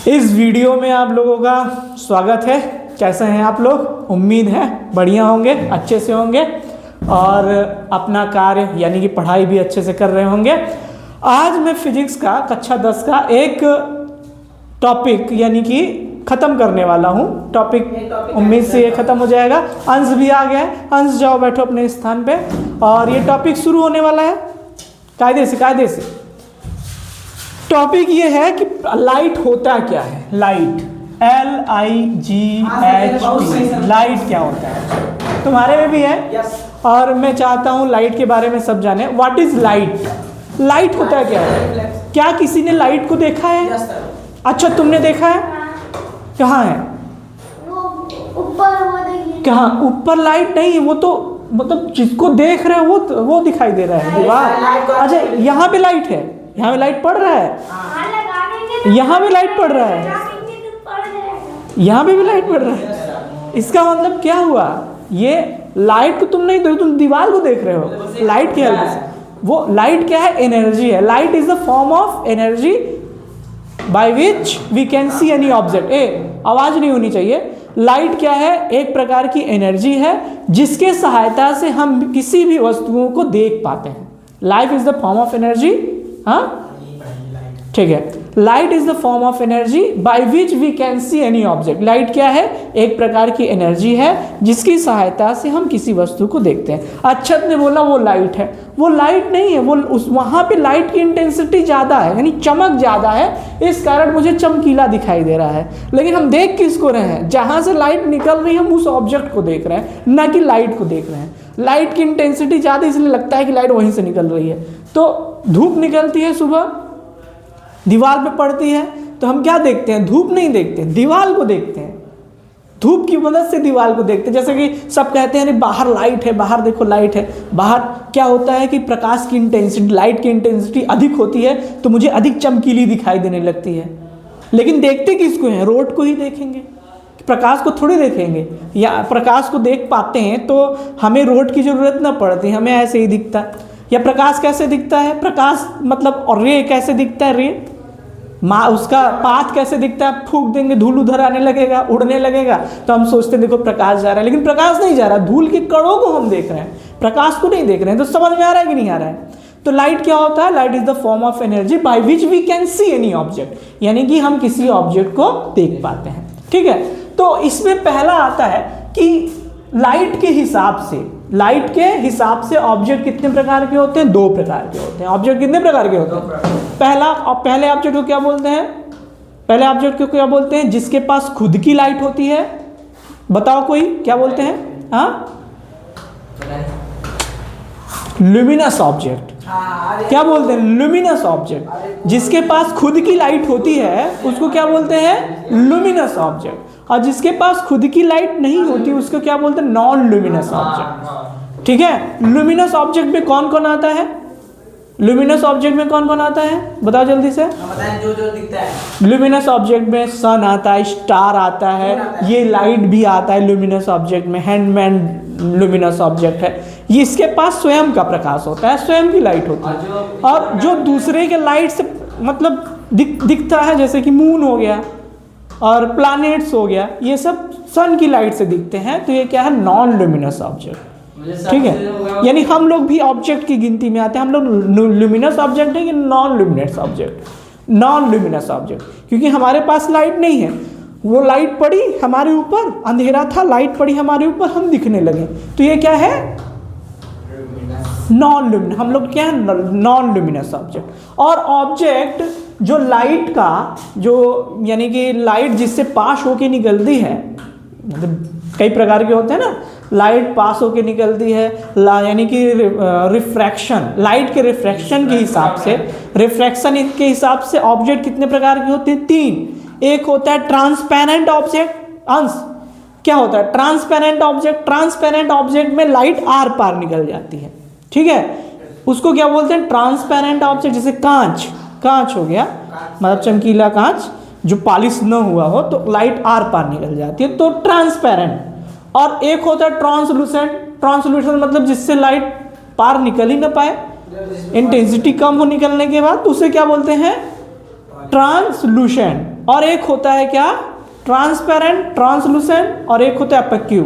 इस वीडियो में आप लोगों का स्वागत है। कैसे हैं आप लोग? उम्मीद है बढ़िया होंगे, अच्छे से होंगे और अपना कार्य यानी कि पढ़ाई भी अच्छे से कर रहे होंगे। आज मैं फिजिक्स का कक्षा 10 का एक टॉपिक यानी कि ख़त्म करने वाला हूँ। टॉपिक उम्मीद से ये ख़त्म हो जाएगा। अंश भी आ गया है। अंश जाओ बैठो अपने स्थान पे और ये टॉपिक शुरू होने वाला है कायदे से। टॉपिक ये है कि लाइट होता क्या है। लाइट LIGHT, लाइट क्या होता है तुम्हारे में भी है और मैं चाहता हूँ लाइट के बारे में सब जाने। What is light? लाइट होता क्या है? क्या किसी ने लाइट को देखा है? अच्छा, तुमने देखा है? कहाँ है? ऊपर। कहाँ ऊपर? लाइट नहीं, वो तो मतलब जिसको देख रहे हो वो दिखाई दे रहा है दीवार। अच्छा, यहाँ पे लाइट है, यहाँ पे लाइट पड़ रहा है, यहाँ भी लाइट पड़ रहा है, यहाँ पे भी लाइट पड़ रहा है। इसका मतलब क्या हुआ? ये लाइट को तुम नहीं देख, तुम दीवार को देख रहे हो लाइट की हेल्प से। वो लाइट क्या है? एनर्जी है। Light is the form of energy by which we can see any object. आवाज नहीं होनी चाहिए। लाइट क्या है? एक प्रकार की एनर्जी है जिसके सहायता से हम किसी भी वस्तुओं को देख पाते हैं। Light is the form of energy. हाँ ठीक है, light is the form of energy by which we can see any object. Light क्या है? एक प्रकार की एनर्जी है जिसकी सहायता से हम किसी वस्तु को देखते हैं। अक्षत ने बोला वो लाइट है। वो लाइट नहीं है, वो वहाँ पे लाइट की इंटेंसिटी ज़्यादा है, यानी चमक ज़्यादा है, इस कारण मुझे चमकीला दिखाई दे रहा है। लेकिन हम देख किसको रहे हैं? जहाँ से लाइट निकल रही है हम उस ऑब्जेक्ट को देख रहे हैं, ना कि लाइट को देख रहे हैं। लाइट की इंटेंसिटी ज़्यादा इसलिए लगता है कि लाइट वहीं से निकल रही है। तो धूप निकलती है सुबह, दीवार पे पड़ती है, तो हम क्या देखते हैं? धूप नहीं देखते, दीवार को देखते हैं। धूप की मदद से दीवार को देखते हैं। जैसे कि सब कहते हैं अरे बाहर लाइट है, बाहर देखो लाइट है। बाहर क्या होता है कि प्रकाश की इंटेंसिटी, लाइट की इंटेंसिटी अधिक होती है तो मुझे अधिक चमकीली दिखाई देने लगती है। लेकिन देखते किसको हैं? रोड को ही देखेंगे, प्रकाश को थोड़ी देखेंगे। या प्रकाश को देख पाते हैं तो हमें रोड की ज़रूरत ना पड़ती, हमें ऐसे ही दिखता। या प्रकाश कैसे दिखता है? प्रकाश मतलब और रे कैसे दिखता है? रे उसका पाथ कैसे दिखता है? फूंक देंगे, धूल उधर आने लगेगा, उड़ने लगेगा, तो हम सोचते हैं देखो प्रकाश जा रहा है, लेकिन प्रकाश नहीं जा रहा। धूल के कणों को हम देख रहे हैं, प्रकाश को नहीं देख रहे हैं। तो समझ में आ रहा है कि नहीं आ रहा है? तो लाइट क्या होता है? Light is the form of energy by which we can see any object, यानी कि हम किसी ऑब्जेक्ट को देख पाते हैं। ठीक है, तो इसमें पहला आता है कि लाइट के हिसाब से ऑब्जेक्ट कितने प्रकार के होते हैं? 2 प्रकार के होते हैं। ऑब्जेक्ट कितने प्रकार के होते हैं? पहले ऑब्जेक्ट को क्या बोलते हैं? पहले ऑब्जेक्ट को क्या बोलते हैं? जिसके पास खुद की लाइट होती है। बताओ कोई, क्या बोलते हैं? हाँ, लुमिनस ऑब्जेक्ट। क्या बोलते हैं? Luminous object. जिसके पास खुद की लाइट होती है उसको क्या बोलते हैं? Luminous object. और जिसके पास खुद की लाइट नहीं होती उसको क्या बोलते हैं? Non luminous object. ठीक है, लुमिनस ऑब्जेक्ट में कौन कौन आता है? लुमिनस ऑब्जेक्ट में कौन कौन आता है? बताओ जल्दी से। जो दिखता है लुमिनस ऑब्जेक्ट में सन आता है, स्टार आता है, ये लाइट भी आता है लुमिनस ऑब्जेक्ट में। हैंडमैन लुमिनस ऑब्जेक्ट है, ये इसके पास स्वयं का प्रकाश होता है, स्वयं की लाइट होती है। और जो दूसरे के लाइट से मतलब दिखता है, जैसे कि मून हो गया और प्लैनेट्स हो गया, ये सब सन की लाइट से दिखते हैं, तो ये क्या है? Non luminous object. ठीक है, यानी हम लोग भी ऑब्जेक्ट की गिनती में आते हैं। हम लोग लुमिनस ऑब्जेक्ट है कि non luminous object? Non luminous object, क्योंकि हमारे पास लाइट नहीं है। वो लाइट पड़ी हमारे ऊपर, अंधेरा था, लाइट पड़ी हमारे ऊपर, हम दिखने लगे, तो ये क्या है? Non luminous. हम लोग क्या है? Non luminous object. और ऑब्जेक्ट जो लाइट का जो यानी कि लाइट जिससे पास होके निकलती है, मतलब कई प्रकार के होते हैं ना, लाइट पास होके निकलती है, यानी कि रिफ्रैक्शन, लाइट के रिफ्रैक्शन के हिसाब से ऑब्जेक्ट कितने प्रकार के होते हैं? 3। एक होता है ट्रांसपेरेंट ऑब्जेक्ट। अंश क्या होता है? Transparent object. ट्रांसपेरेंट ऑब्जेक्ट में लाइट आर पार निकल जाती है। ठीक है, उसको क्या बोलते हैं? Transparent object. जैसे कांच हो गया, मतलब चमकीला कांच जो पॉलिश न हुआ हो तो लाइट आर पार निकल जाती है, तो ट्रांसपेरेंट। और एक होता है ट्रांसलूसेंट। ट्रांसलूसेंट मतलब जिससे लाइट पार निकल ही ना पाए, इंटेंसिटी कम हो निकलने के बाद, तो उसे क्या बोलते हैं? ट्रांसलूसेंट, और एक होता है क्या, ट्रांसपेरेंट, ट्रांसलूसेंट, और एक होता है अपैक्यू।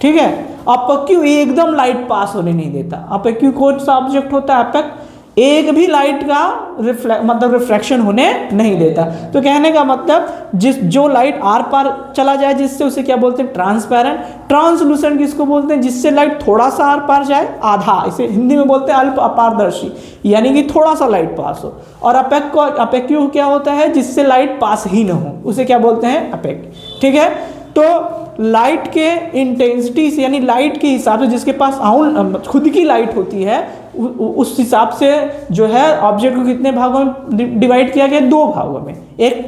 ठीक है, अपैक्यू एकदम लाइट पास होने नहीं देता। अपैक्यू कौन सा ऑब्जेक्ट होता है, अपैक एक भी लाइट का रिफ्लेक्शन होने नहीं देता। तो कहने का मतलब जो लाइट आर पार चला जाए जिससे, उसे क्या बोलते हैं, ट्रांसपेरेंट। ट्रांसलूसेंट किसको बोलते हैं, जिससे लाइट थोड़ा सा आर पार जाए, आधा, इसे हिंदी में बोलते हैं अल्प अपारदर्शी, यानी कि थोड़ा सा लाइट पास हो। और अपैक्यू क्या होता है, जिससे लाइट पास ही ना हो, उसे क्या बोलते हैं, अपैक। ठीक है, तो लाइट के इंटेंसिटी से, यानी लाइट के हिसाब से, जिसके पास खुद की लाइट होती है, उस हिसाब से जो है ऑब्जेक्ट को कितने भागों में डिवाइड किया गया, दो भागों में, एक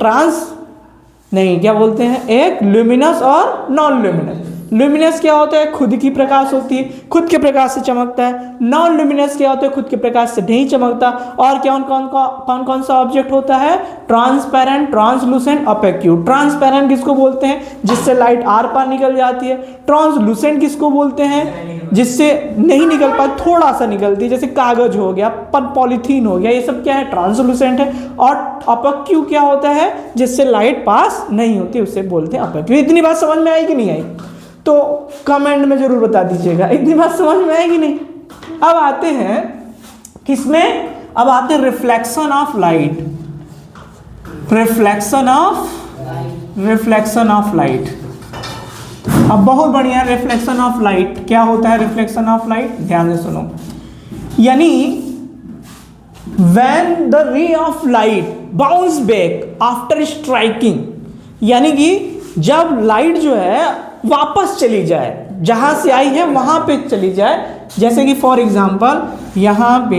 क्या बोलते हैं, एक ल्यूमिनस और नॉन ल्यूमिनस। ल्यूमिनस क्या होता है, खुद की प्रकाश होती है, खुद के प्रकाश से चमकता है। नॉन ल्यूमिनस क्या होता है, खुद के प्रकाश से नहीं चमकता। और कौन कौन सा ऑब्जेक्ट होता है, ट्रांसपेरेंट, ट्रांसलूसेंट, अपैक्यू। ट्रांसपेरेंट किसको बोलते हैं, जिससे लाइट आर पार निकल जाती है। ट्रांसलूसेंट किसको बोलते हैं, जिससे नहीं निकल पाती, थोड़ा सा निकलती है, जैसे कागज हो गया, पॉलीथीन हो गया, ये सब क्या है, ट्रांसलूसेंट है। और अपैक्यू क्या होता है, जिससे लाइट पास नहीं होती, उसे बोलते हैं अपैक्यू। इतनी बात समझ में आई कि नहीं आई, तो कमेंट में जरूर बता दीजिएगा, इतनी बात समझ में आएगी नहीं। अब आते हैं किसमें, अब आते हैं reflection of light. Reflection of light, अब बहुत बढ़िया, रिफ्लेक्शन ऑफ लाइट क्या होता है। रिफ्लेक्शन ऑफ लाइट ध्यान से सुनो, यानी when the ray of light bounce back after striking, यानी कि जब लाइट जो है वापस चली जाए, जहां से आई है वहां पे चली जाए। जैसे कि फॉर एग्जांपल यहाँ पे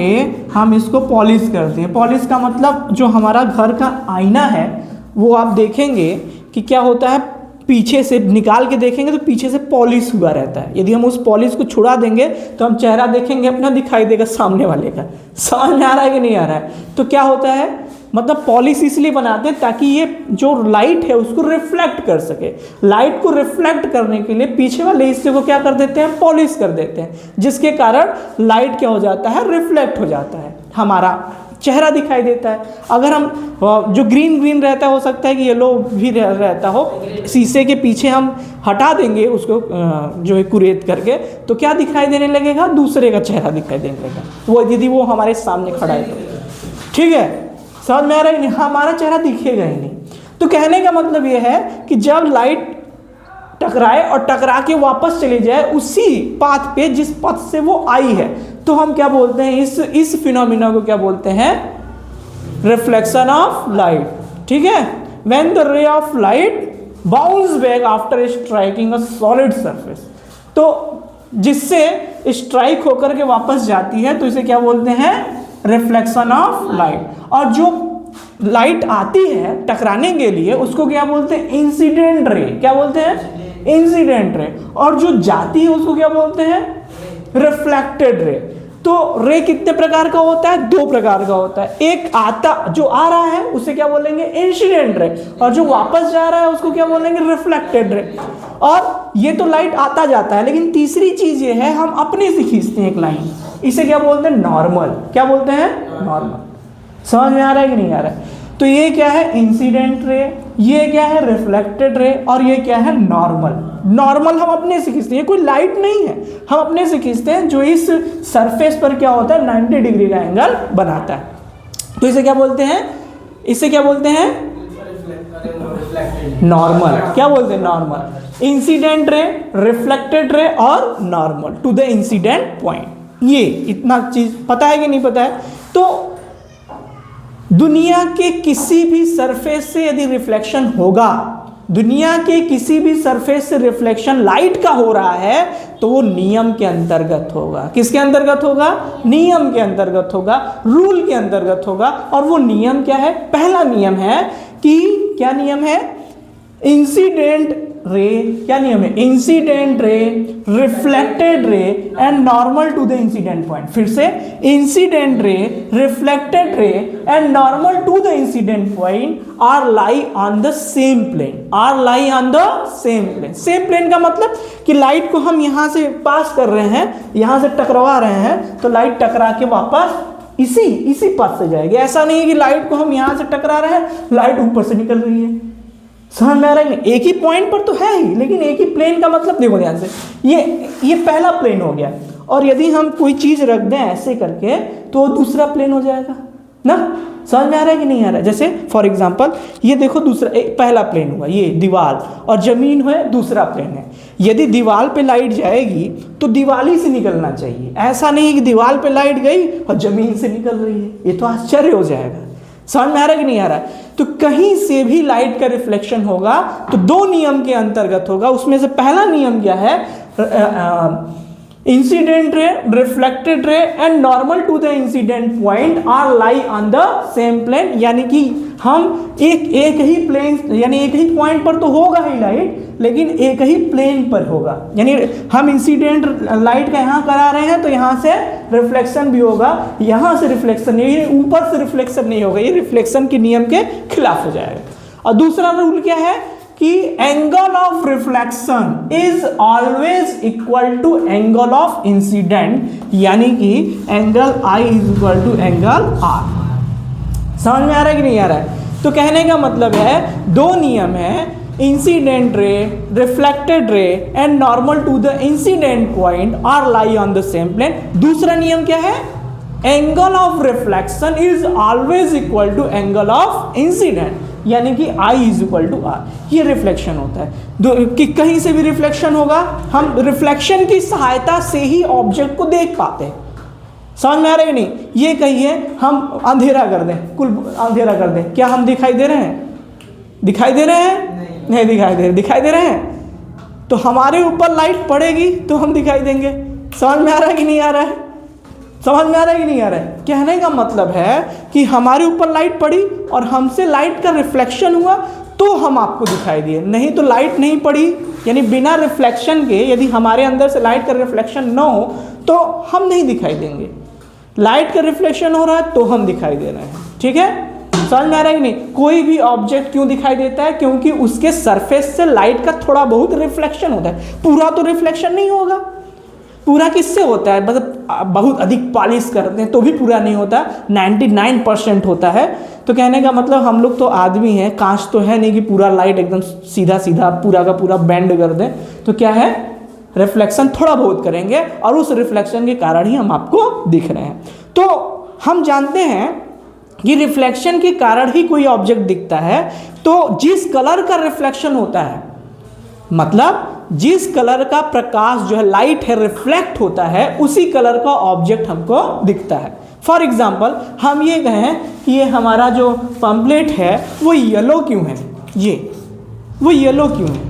हम इसको पॉलिश करते हैं। पॉलिश का मतलब जो हमारा घर का आईना है, वो आप देखेंगे कि क्या होता है, पीछे से निकाल के देखेंगे तो पीछे से पॉलिश हुआ रहता है। यदि हम उस पॉलिश को छुड़ा देंगे तो हम चेहरा देखेंगे अपना, दिखाई देगा सामने वाले का। समझ में आ रहा है कि नहीं आ रहा है, तो क्या होता है, मतलब पॉलिश इसलिए बनाते हैं ताकि ये जो लाइट है उसको रिफ्लेक्ट कर सके। लाइट को रिफ्लेक्ट करने के लिए पीछे वाले हिस्से को क्या कर देते हैं, पॉलिश कर देते हैं, जिसके कारण लाइट क्या हो जाता है, रिफ्लेक्ट हो जाता है, हमारा चेहरा दिखाई देता है। अगर हम जो ग्रीन रहता है, हो सकता है कि येलो भी रहता हो, शीशे के पीछे हम हटा देंगे उसको जो है कुरेद करके, तो क्या दिखाई देने लगेगा, दूसरे का चेहरा दिखाई देने लगेगा, वो यदि वो हमारे सामने खड़ा है तो। ठीक है, समझ में आ रहा है नहीं, हमारा चेहरा दिखेगा ही नहीं। तो कहने का मतलब ये है कि जब लाइट टकराए और टकरा के वापस चली जाए उसी पाथ पे जिस पथ से वो आई है, तो हम क्या बोलते हैं, इस फिनोमिना को क्या बोलते हैं, रिफ्लेक्शन ऑफ लाइट। ठीक है, when the ray of light bounce back after striking a solid surface, तो जिससे स्ट्राइक होकर के वापस जाती है, तो इसे क्या बोलते हैं, रिफ्लेक्शन ऑफ लाइट। और जो लाइट आती है टकराने के लिए उसको क्या बोलते हैं, इंसिडेंट रे। क्या बोलते हैं, इंसिडेंट रे। और जो जाती है उसको क्या बोलते हैं, रिफ्लेक्टेड रे। तो रे कितने प्रकार का होता है, दो प्रकार का होता है। एक जो आ रहा है उसे क्या बोलेंगे, इंसिडेंट रे, और जो वापस जा रहा है उसको क्या बोलेंगे, रिफ्लेक्टेड रे। और ये तो लाइट आता जाता है, लेकिन तीसरी चीज ये है, हम अपने से खींचते हैं एक लाइन, इसे क्या बोलते हैं, नॉर्मल। क्या बोलते हैं, नॉर्मल। समझ में आ रहा है कि नहीं आ रहा है, तो ये क्या है, इंसिडेंट रे, ये क्या है, रिफ्लेक्टेड रे, और ये क्या है, नॉर्मल। नॉर्मल हम अपने से खींचते हैं, कोई लाइट नहीं है, हम अपने से खींचते हैं, जो इस सरफेस पर क्या होता है, 90 डिग्री का एंगल बनाता है। तो इसे क्या बोलते हैं, इसे क्या बोलते हैं, नॉर्मल। क्या बोलते हैं, normal. Incident ray, reflected ray और normal to the incident point. ये इतना चीज पता है कि नहीं पता है। तो दुनिया के किसी भी सरफेस से यदि रिफ्लेक्शन होगा, दुनिया के किसी भी सरफेस से रिफ्लेक्शन लाइट का हो रहा है, तो वो नियम के अंतर्गत होगा। किसके अंतर्गत होगा, नियम के अंतर्गत होगा, रूल के अंतर्गत होगा। और वो नियम क्या है, पहला नियम है कि क्या नियम है, इंसिडेंट रे, क्या नियम है, incident ray, reflected ray and normal to the incident point. फिर से, incident ray, reflected ray and normal to the incident point are lie on the same plane, are lie on the same plane. Same plane का मतलब कि light को हम यहां से पास कर रहे हैं, यहां से टकरा रहे हैं, तो लाइट टकरा के वापस इसी पथ से जाएगी। ऐसा नहीं है कि लाइट को हम यहाँ से टकरा रहे हैं, लाइट ऊपर से निकल रही है। समझ में आ रहा है? एक ही पॉइंट पर तो है ही, लेकिन एक ही प्लेन का मतलब देखो ध्यान से, ये पहला प्लेन हो गया, और यदि हम कोई चीज रख दें ऐसे करके तो दूसरा प्लेन हो जाएगा ना। समझ में आ रहा है कि नहीं आ रहा है? जैसे फॉर एग्जांपल ये देखो, दूसरा पहला प्लेन हुआ ये दीवार, और जमीन है दूसरा प्लेन है। यदि दीवार पे लाइट जाएगी तो दीवार ही से निकलना चाहिए, ऐसा नहीं कि दीवार पे लाइट गई और जमीन से निकल रही है, ये तो आश्चर्य हो जाएगा। समझ में आ रहा है कि नहीं आ रहा है? तो कहीं से भी लाइट का रिफ्लेक्शन होगा तो दो नियम के अंतर्गत होगा। उसमें से पहला नियम क्या है? Incident ray, reflected ray and normal to the incident point are lie on the same plane. यानी कि हम एक ही प्लेन, यानी एक ही पॉइंट पर तो होगा ही लाइट, लेकिन एक ही प्लेन पर होगा। यानी हम इंसिडेंट लाइट का यहाँ करा रहे हैं तो यहाँ से रिफ्लेक्शन भी होगा, यहाँ से रिफ्लेक्शन नहीं, ऊपर से रिफ्लेक्शन नहीं होगा, ये रिफ्लेक्शन के नियम के खिलाफ हो जाएगा। और दूसरा रूल क्या है कि angle of reflection is always equal to angle of incidence, यानी कि angle I is equal to angle R. समझ में आ रहा है कि नहीं आ रहा है? तो कहने का मतलब है दो नियम है, incident ray, reflected ray and normal to the incident point are lie on the same plane. दूसरा नियम क्या है? Angle of reflection is always equal to angle of incidence, यानी कि I is equal to R. ये reflection होता है कि कहीं से भी रिफ्लेक्शन होगा, हम रिफ्लेक्शन की सहायता से ही ऑब्जेक्ट को देख पाते हैं। समझ में आ रहा है कि नहीं? ये कहिए हम अंधेरा कर दें, कुल अंधेरा कर दें, क्या हम दिखाई दे रहे हैं? दिखाई दे रहे हैं? नहीं दिखाई दे रहे। दिखाई दे रहे हैं तो हमारे ऊपर लाइट पड़ेगी तो हम दिखाई देंगे। समझ में आ रहा है कि नहीं आ रहा है? समझ में आ रहा है कि नहीं आ रहा है? कहने का मतलब है कि हमारे ऊपर लाइट पड़ी और हमसे लाइट का रिफ्लेक्शन हुआ तो हम आपको दिखाई दिए, नहीं तो लाइट नहीं पड़ी, यानी बिना रिफ्लेक्शन के यदि हमारे अंदर से लाइट का रिफ्लेक्शन न हो तो हम नहीं दिखाई देंगे। लाइट का रिफ्लेक्शन हो रहा है तो हम दिखाई दे रहे हैं। ठीक है? समझ में आ रहा है कि नहीं? कोई भी ऑब्जेक्ट क्यों दिखाई देता है? क्योंकि उसके सरफेस से लाइट का थोड़ा बहुत रिफ्लेक्शन होता है, पूरा तो रिफ्लेक्शन नहीं होगा। पूरा किससे होता है? मतलब बहुत अधिक पॉलिश करते हैं तो भी पूरा नहीं होता, 99% होता है। तो कहने का मतलब हम लोग तो आदमी हैं, कांच तो है नहीं कि पूरा लाइट एकदम सीधा सीधा पूरा का पूरा बेंड कर दें। तो क्या है? रिफ्लेक्शन थोड़ा बहुत करेंगे और उस रिफ्लेक्शन के कारण ही हम आपको दिख रहे हैं। तो हम जानते हैं कि रिफ्लेक्शन के कारण ही कोई ऑब्जेक्ट दिखता है। तो जिस कलर का रिफ्लेक्शन होता है, मतलब जिस कलर का प्रकाश जो है लाइट है रिफ्लेक्ट होता है, उसी कलर का ऑब्जेक्ट हमको दिखता है। फॉर एग्जाम्पल हम ये कहें कि ये हमारा जो पंपलेट है वो येलो क्यों है? वो येलो क्यों है?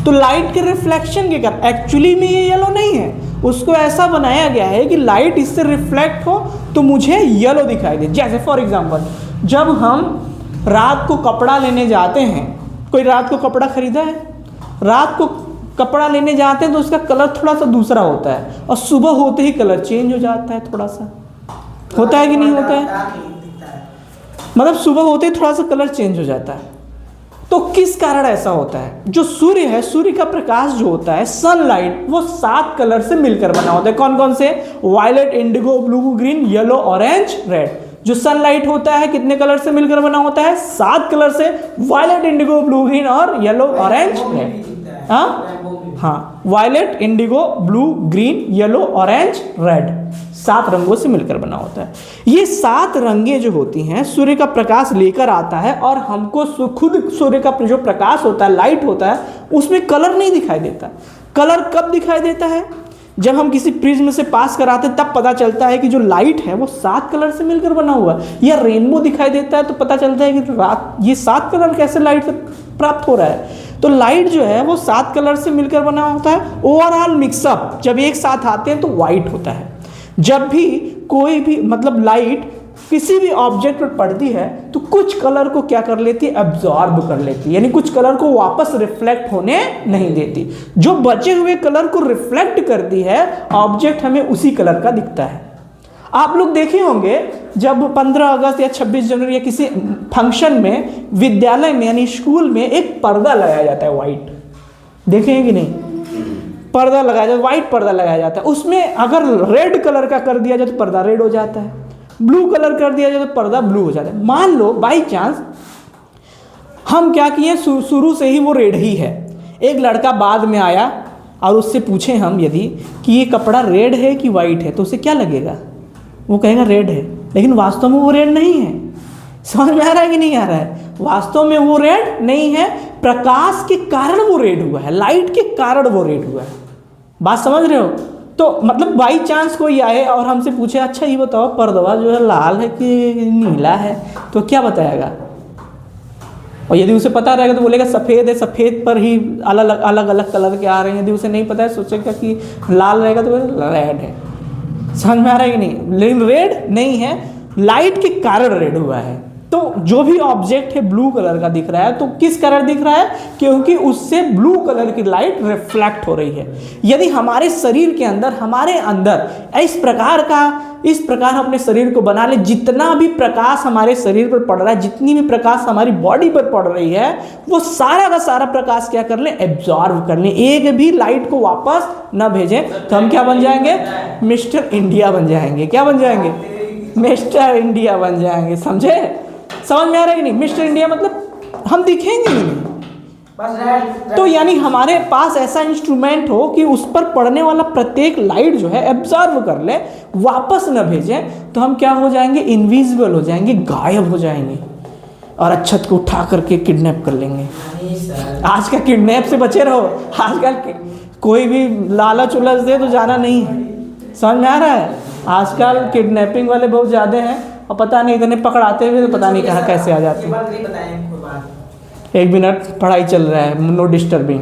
तो लाइट के रिफ्लेक्शन के कारण। एक्चुअली में ये येलो नहीं है, उसको ऐसा बनाया गया है कि लाइट इससे रिफ्लेक्ट हो तो मुझे येलो दिखाई दे। जैसे फॉर एग्जाम्पल जब हम रात को कपड़ा लेने जाते हैं, कोई रात को कपड़ा खरीदा है? रात को कपड़ा लेने जाते हैं तो उसका कलर थोड़ा सा दूसरा होता है और सुबह होते ही कलर चेंज हो जाता है, थोड़ा सा होता है कि नहीं होता है? मतलब सुबह होते ही थोड़ा सा कलर चेंज हो जाता है। तो किस कारण ऐसा होता है? जो सूर्य है, सूर्य का प्रकाश जो होता है, सनलाइट, वो 7 कलर से मिलकर बना होता है। कौन कौन से? Violet, indigo, blue, green, yellow, orange, red. जो सनलाइट होता है कितने कलर से मिलकर बना होता है? 7 कलर से। वायलेट, इंडिगो, ब्लू, ग्रीन और येलो, ऑरेंज, रेड। हाँ, violet, indigo, blue, green, yellow, orange, red, 7 रंगों से मिलकर बना होता है। ये 7 रंगें जो होती हैं सूर्य का प्रकाश लेकर आता है और हमको खुद सूर्य का जो प्रकाश होता है, लाइट होता है, उसमें कलर नहीं दिखाई देता। कलर कब दिखाई देता है? जब हम किसी प्रिज्म से पास कराते हैं तब पता चलता है कि जो लाइट है वो 7 कलर से मिलकर बना हुआ है। या रेनबो दिखाई देता है तो पता चलता है कि ये 7 कलर कैसे लाइट से प्राप्त हो रहा है। तो लाइट जो है वो 7 कलर से मिलकर बना होता है। ओवरऑल मिक्सअप जब एक साथ आते हैं तो वाइट होता है। जब भी कोई भी मतलब लाइट किसी भी ऑब्जेक्ट पर पड़ती है तो कुछ कलर को क्या कर लेती है? एब्जॉर्ब कर लेती है, यानी कुछ कलर को वापस रिफ्लेक्ट होने नहीं देती। जो बचे हुए कलर को रिफ्लेक्ट करती है ऑब्जेक्ट हमें उसी कलर का दिखता है। आप लोग देखे होंगे जब 15 अगस्त या 26 जनवरी या किसी फंक्शन में विद्यालय में यानी स्कूल में एक पर्दा लगाया जाता है वाइट, देखे हैं कि नहीं? पर्दा लगाया जाता है, वाइट पर्दा लगाया जाता है, उसमें अगर रेड कलर का कर दिया जाए तो पर्दा रेड हो जाता है, ब्लू कलर कर दिया जाए तो पर्दा ब्लू हो जाता है। मान लो बाई चांस हम क्या किए, शुरू से ही वो रेड ही है, एक लड़का बाद में आया और उससे पूछे हम यदि कि ये कपड़ा रेड है कि वाइट है, तो उसे क्या लगेगा? वो कहेगा रेड है, लेकिन वास्तव में वो रेड नहीं है। समझ में आ रहा है कि नहीं आ रहा है? वास्तव में वो रेड नहीं है, प्रकाश के कारण वो रेड हुआ है, लाइट के कारण वो रेड हुआ है। बात समझ रहे हो? तो मतलब बाई चांस कोई आए और हमसे पूछे अच्छा ये बताओ पर्दा जो है लाल है कि नीला है, तो क्या बताएगा? और यदि उसे पता रहेगा तो बोलेगा सफ़ेद है, सफ़ेद पर ही अलग अलग अलग कलर के आ रहे हैं। यदि उसे नहीं पता है, सोचेगा कि लाल रहेगा तो रेड है। समझ में आ रहा है कि नहीं? लेकिन रेड नहीं है, लाइट के कारण रेड हुआ है। तो जो भी ऑब्जेक्ट है ब्लू कलर का दिख रहा है, तो किस कलर दिख रहा है? क्योंकि उससे ब्लू कलर की लाइट रिफ्लेक्ट हो रही है। यदि हमारे शरीर के अंदर, हमारे अंदर इस प्रकार हम अपने शरीर को बना ले, जितना भी प्रकाश हमारे शरीर पर पड़ रहा है, जितनी भी प्रकाश हमारी बॉडी पर पड़ रही है, वो सारा का सारा प्रकाश क्या कर ले? एब्जॉर्व कर ले, एक भी लाइट को वापस न भेजें। तो हम क्या बन जाएंगे? मिस्टर इंडिया बन जाएंगे। क्या बन जाएंगे? मिस्टर इंडिया बन जाएंगे। समझे? समझ में आ रहा है कि नहीं? मिस्टर इंडिया मतलब हम दिखेंगे ही नहीं। तो यानी हमारे पास ऐसा इंस्ट्रूमेंट हो कि उस पर पड़ने वाला प्रत्येक लाइट जो है एब्जॉर्व कर ले, वापस न भेजें, तो हम क्या हो जाएंगे? इनविजिबल हो जाएंगे, गायब हो जाएंगे और अक्षत को उठा करके किडनैप कर लेंगे। आज का किडनैप से बचे रहो। आजकल कोई भी लालच उलझ दे तो जाना नहीं है। समझ में आ रहा है? आजकल किडनैपिंग वाले बहुत ज़्यादा हैं और पता नहीं इतने पकड़ाते हुए तो पता नहीं कहाँ कैसे आ जाते हैं। एक मिनट, पढ़ाई चल रहा है, नो डिस्टर्बिंग।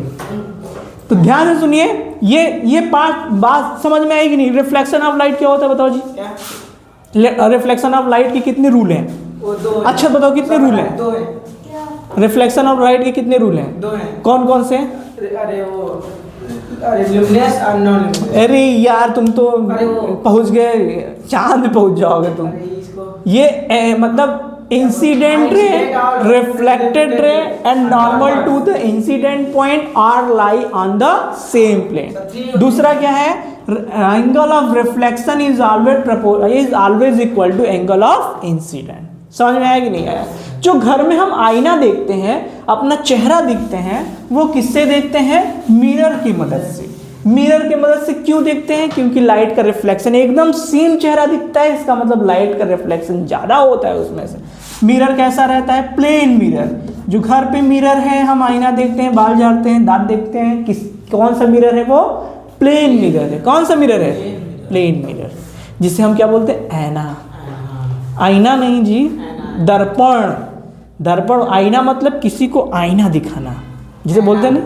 तो ध्यान से सुनिए, ये बात समझ में आएगी नहीं? रिफ्लेक्शन ऑफ लाइट क्या होता है बताओ जी? रिफ्लेक्शन ऑफ लाइट के कितने रूल हैं? अच्छा बताओ कितने रूल हैं? 2 हैं। रिफ्लेक्शन ऑफ लाइट के कितने रूल हैं? 2 हैं। कौन कौन से? लुमिनस और नॉन लुमिनस। अरे यार तुम तो पहुंच गए, चांद पे पहुंच जाओगे तुम। ये मतलब incident ray, reflected ray and normal to the incident point are lie on the same plane. दूसरा क्या है? Angle of reflection is always equal to angle of incidence. समझ में आया कि नहीं आया? जो घर में हम आईना देखते हैं, अपना चेहरा दिखते हैं, वो किससे देखते हैं? मिरर की मदद से। मिरर की मदद से क्यों देखते हैं? क्योंकि लाइट का रिफ्लेक्शन एकदम सेम चेहरा दिखता है, इसका मतलब लाइट का रिफ्लेक्शन ज़्यादा होता है उसमें से। मिरर कैसा रहता है? Plane mirror. जो घर पे मिरर है, हम आईना देखते हैं, बाल झाड़ते हैं, दांत देखते हैं, कौन सा मिरर है? वो प्लेन मिरर है। कौन सा मिरर है? प्लेन मिरर, जिसे हम क्या बोलते हैं? ऐना। आईना नहीं जी, दर्पण। दर्पण, आईना मतलब किसी को आईना दिखाना, जिसे बोलते हैं ना,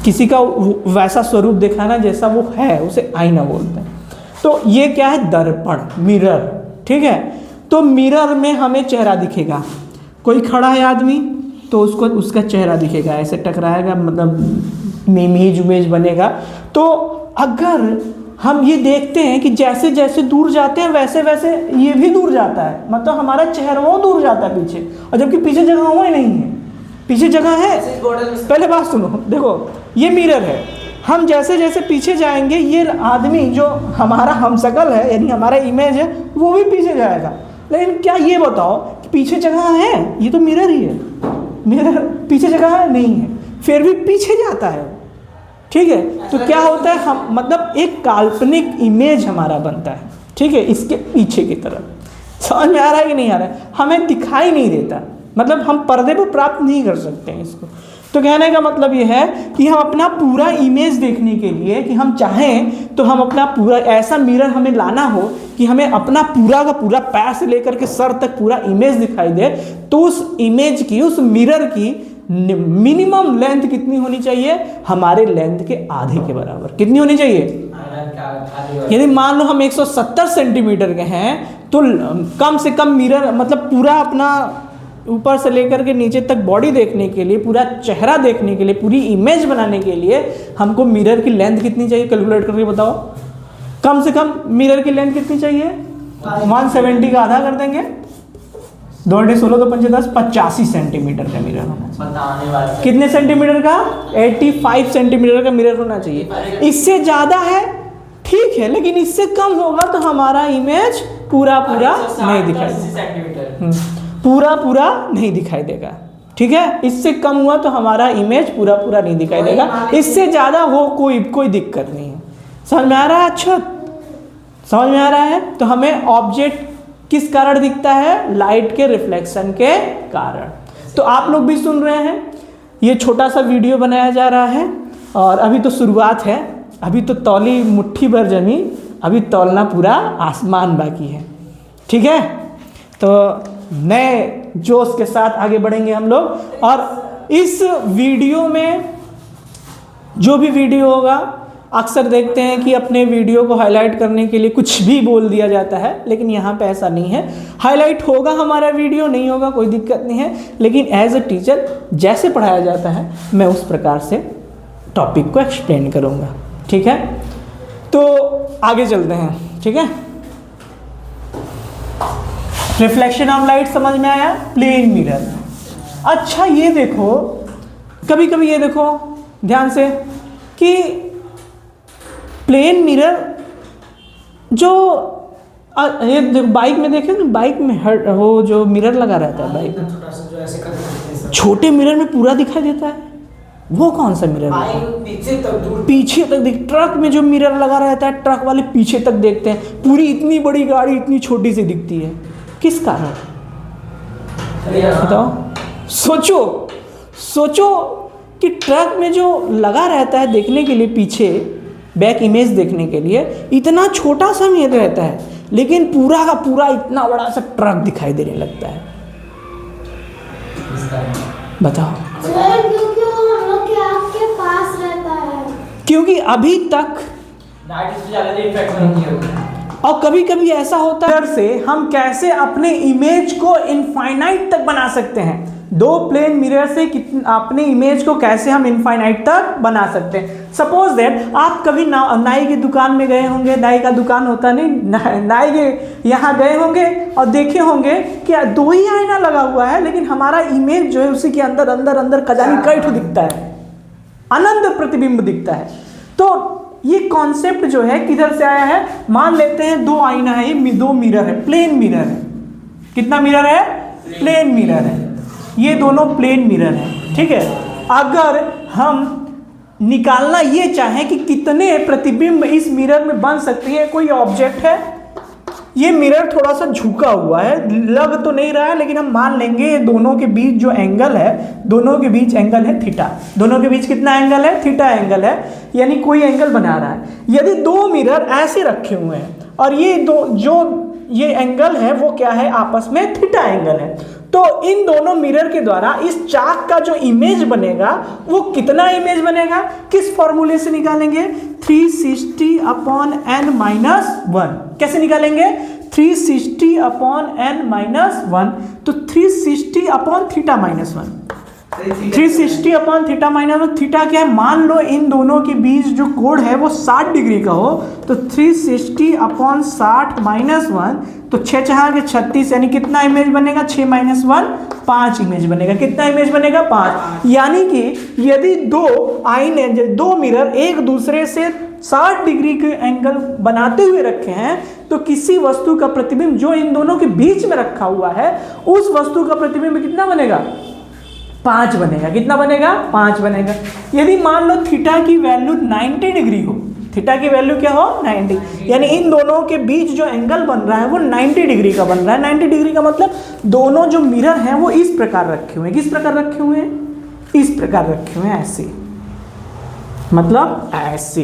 किसी का वैसा स्वरूप दिखाना जैसा वो है, उसे आईना बोलते हैं। तो ये क्या है? दर्पण, मिरर। ठीक है? तो मिरर में हमें चेहरा दिखेगा। कोई खड़ा है आदमी तो उसको उसका चेहरा दिखेगा, ऐसे टकराएगा, मतलब इमेज बनेगा। तो अगर हम ये देखते हैं कि जैसे जैसे दूर जाते हैं वैसे वैसे ये भी दूर जाता है, मतलब हमारा चेहरा वो दूर जाता है पीछे, और जबकि पीछे जगह वो ही नहीं है। पीछे जगह है। पहले बात सुनो, देखो ये मिरर है, हम जैसे जैसे पीछे जाएंगे ये आदमी जो हमारा हमशक्ल है, यानी हमारा इमेज है, वो भी पीछे जाएगा। लेकिन क्या ये बताओ कि पीछे जगह है? ये तो मिरर ही है, मिरर पीछे जगह है नहीं है, फिर भी पीछे जाता है। ठीक है? तो क्या होता है? हम मतलब एक काल्पनिक इमेज हमारा बनता है, ठीक है, इसके पीछे की तरफ। समझ में आ रहा है कि नहीं आ रहा है? हमें दिखाई नहीं देता, मतलब हम पर्दे पर प्राप्त नहीं कर सकते हैं इसको। तो कहने का मतलब ये है कि हम अपना पूरा इमेज देखने के लिए, कि हम चाहें तो हम अपना पूरा ऐसा मिरर हमें लाना हो कि हमें अपना पूरा का पूरा पैर से लेकर के सर तक पूरा इमेज दिखाई दे, तो उस इमेज की, उस मिरर की मिनिमम लेंथ कितनी होनी चाहिए? हमारे लेंथ के आधे के बराबर। कितनी होनी चाहिए? यदि मान लो हम 170 सेंटीमीटर के हैं, तो कम से कम मिरर, मतलब पूरा अपना ऊपर से लेकर के नीचे तक बॉडी देखने के लिए, पूरा चेहरा देखने के लिए, पूरी इमेज बनाने के लिए हमको मिरर की लेंथ कितनी चाहिए? कैलकुलेट करके बताओ। कम से कम मिरर की लेंथ कितनी चाहिए? 170 का आधा कर देंगे, 2 × 16 तो 5 10 85 सेंटीमीटर का मिरर होना चाहिए। बताने वाले कितने सेंटीमीटर का? 85 सेंटीमीटर का मिरर होना चाहिए। इससे ज़्यादा है ठीक है, लेकिन इससे कम होगा तो हमारा इमेज पूरा नहीं दिखाई देगा, पूरा नहीं दिखाई देगा। ठीक है, इससे कम हुआ तो हमारा इमेज पूरा नहीं दिखाई देगा। इससे ज़्यादा हो कोई दिक्कत नहीं है। समझ में आ रहा है? अच्छा, समझ में आ रहा है? तो हमें ऑब्जेक्ट किस कारण दिखता है? लाइट के रिफ्लेक्शन के कारण। तो आप लोग भी सुन रहे हैं, ये छोटा सा वीडियो बनाया जा रहा है और अभी तो शुरुआत है, अभी तो तौली मुट्ठी भर जमीन, अभी तौलना पूरा आसमान बाकी है। ठीक है, तो नए जोश के साथ आगे बढ़ेंगे हम लोग। और इस वीडियो में जो भी वीडियो होगा, अक्सर देखते हैं कि अपने वीडियो को हाईलाइट करने के लिए कुछ भी बोल दिया जाता है, लेकिन यहाँ पे ऐसा नहीं है। हाईलाइट होगा हमारा वीडियो, नहीं होगा कोई दिक्कत नहीं है, लेकिन एज अ टीचर जैसे पढ़ाया जाता है मैं उस प्रकार से टॉपिक को एक्सप्लेन करूँगा। ठीक है, तो आगे चलते हैं। ठीक है, रिफ्लेक्शन ऑफ लाइट समझ में आया? Plane mirror. अच्छा, ये देखो, कभी कभी ये देखो ध्यान से कि प्लेन मिरर जो ये देखो बाइक में देखे ना, बाइक में वो जो मिरर लगा रहता है बाइक में, छोटा सा जो ऐसे कर देते हैं, छोटे मिरर में पूरा दिखाई देता है। वो कौन सा मिरर है? पीछे तक दूर, पीछे तक दिख। ट्रक में जो मिरर लगा रहता है, ट्रक वाले पीछे तक देखते हैं, पूरी इतनी बड़ी गाड़ी इतनी छोटी सी दिखती है, किस कारण? बताओ, सोचो कि ट्रक में जो लगा रहता है देखने के लिए, पीछे बैक इमेज देखने के लिए इतना छोटा सा मिरर रहता है, लेकिन पूरा का पूरा इतना बड़ा सा ट्रक दिखाई देने लगता है। बताओ। क्योंकि वो हम लोग के आँख के पास रहता है, क्योंकि अभी तक लाइट इससे ज़्यादा इफेक्ट नहीं किया। और कभी कभी ऐसा होता है से हम कैसे अपने इमेज को इनफाइनाइट तक बना सकते हैं। 2 प्लेन मिरर से अपने इमेज को कैसे हम इनफाइनाइट तक बना सकते हैं। सपोज दैट आप कभी नाई की दुकान में गए होंगे, नाई का दुकान होता नहीं, नाई के यहाँ गए होंगे और देखे होंगे कि 2 ही आईना लगा हुआ है, लेकिन हमारा इमेज जो है उसी के अंदर अंदर अंदर खजानी कई ठो दिखता है, अनंत प्रतिबिंब दिखता है। तो ये कॉन्सेप्ट जो है किधर से आया है? मान लेते हैं 2 आईना है, ये 2 मिरर है, प्लेन मिरर है। कितना मिरर है? प्लेन मिरर है। ये दोनों प्लेन मिरर है। ठीक है, अगर हम निकालना ये चाहें कि कितने प्रतिबिंब इस मिरर में बन सकती है, कोई ऑब्जेक्ट है, ये मिरर थोड़ा सा झुका हुआ है, लग तो नहीं रहा है, लेकिन हम मान लेंगे ये दोनों के बीच जो एंगल है, दोनों के बीच एंगल है थीटा। दोनों के बीच कितना एंगल है? थीटा एंगल है, यानी कोई एंगल बना रहा है। यदि 2 मिरर ऐसे रखे हुए हैं और ये एंगल है वो क्या है? आपस में थीटा एंगल है, तो इन दोनों मिरर के द्वारा इस चाक का जो इमेज बनेगा वो कितना इमेज बनेगा? किस फॉर्मूले से निकालेंगे? 360/n-1। कैसे निकालेंगे? 360/n-1, तो 360/θ-1। 360/θ-1, थीटा क्या है? मान लो इन दोनों के बीच जो कोण है वो 60 डिग्री का हो, तो 360/60-1, तो 6 × 36, यानी कितना इमेज बनेगा? 6 - 1 5 इमेज बनेगा। कितना इमेज बनेगा? 5। यानी कि यदि 2 आईने, 2 मिरर एक दूसरे से 60 डिग्री के एंगल बनाते हुए रखे हैं, तो किसी वस्तु का प्रतिबिंब जो इन दोनों के बीच में रखा हुआ है, उस वस्तु का प्रतिबिंब कितना बनेगा? 5 बनेगा। कितना बनेगा? 5 बनेगा। यदि मान लो थीटा की वैल्यू 90 डिग्री हो, थीटा की वैल्यू क्या हो? 90, यानी इन दोनों के बीच जो एंगल बन रहा है वो 90 डिग्री का बन रहा है। 90 डिग्री का मतलब दोनों जो मिरर हैं वो इस प्रकार रखे हुए हैं। किस प्रकार रखे हुए हैं? इस प्रकार रखे हुए हैं, ऐसे, मतलब ऐसे,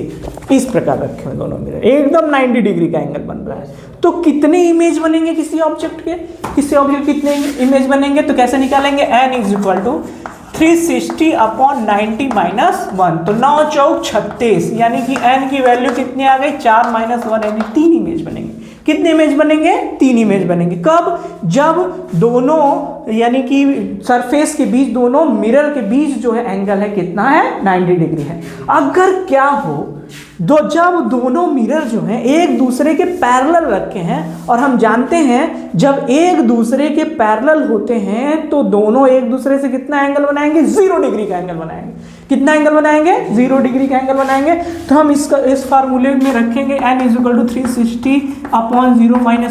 इस प्रकार रखे हुए दोनों मिरर, एकदम 90 डिग्री का एंगल बन रहा है। तो कितने इमेज बनेंगे किसी ऑब्जेक्ट के? किसी ऑब्जेक्ट कितने इमेज बनेंगे? तो कैसे निकालेंगे? n = 360/90 - 1, तो 9 चौक 36, यानी कि n की वैल्यू कितनी आ गई? 4 - 1, यानी 3 इमेज बनेंगे। कितने इमेज बनेंगे? 3 इमेज बनेंगे। कब? जब दोनों, यानी कि सरफेस के बीच, दोनों मिरर के बीच जो है एंगल है कितना है? 90 डिग्री है। अगर क्या हो, जब दोनों मिरर जो हैं एक दूसरे के पैरेलल रखे हैं, और हम जानते हैं जब एक दूसरे के पैरेलल होते हैं तो दोनों एक दूसरे से कितना एंगल बनाएंगे? 0 डिग्री का एंगल बनाएंगे। कितना एंगल बनाएंगे? 0 डिग्री का एंगल बनाएंगे। तो हम इस फार्मूले में रखेंगे n = 360/0 -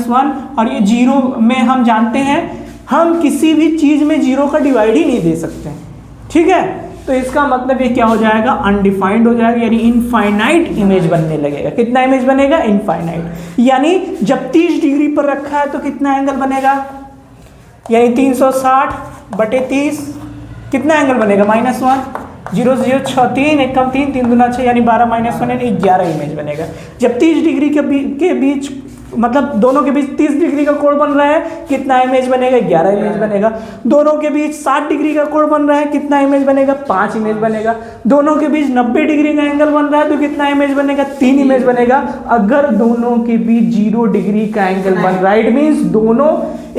1, और ये 0 में हम जानते हैं हम किसी भी चीज़ में 0 का डिवाइड ही नहीं दे सकते, ठीक है। तो इसका मतलब ये क्या हो जाएगा? अनडिफाइंड हो जाएगा, यानी इनफाइनाइट इमेज बनने लगेगा। कितना इमेज बनेगा? इनफाइनाइट। यानी जब 30 डिग्री पर रखा है तो कितना एंगल बनेगा? यानी 360/30 कितना एंगल बनेगा? -1। 0 0 6 3 1 कम 3 3 दूना 6, यानी 12 - 1 यानी 11 इमेज बनेगा। जब 30 डिग्री के बीच मतलब दोनों के बीच 30 डिग्री का कोण बन रहा है, कितना इमेज बनेगा? 11 इमेज बनेगा। दोनों के बीच 60 डिग्री का कोण बन रहा है, कितना इमेज बनेगा? 5 इमेज बनेगा। दोनों के बीच 90 डिग्री का एंगल बन रहा है तो कितना इमेज बनेगा? 3 इमेज बनेगा। अगर दोनों के बीच 0 डिग्री का एंगल बन रहा है, इट मीन्स दोनों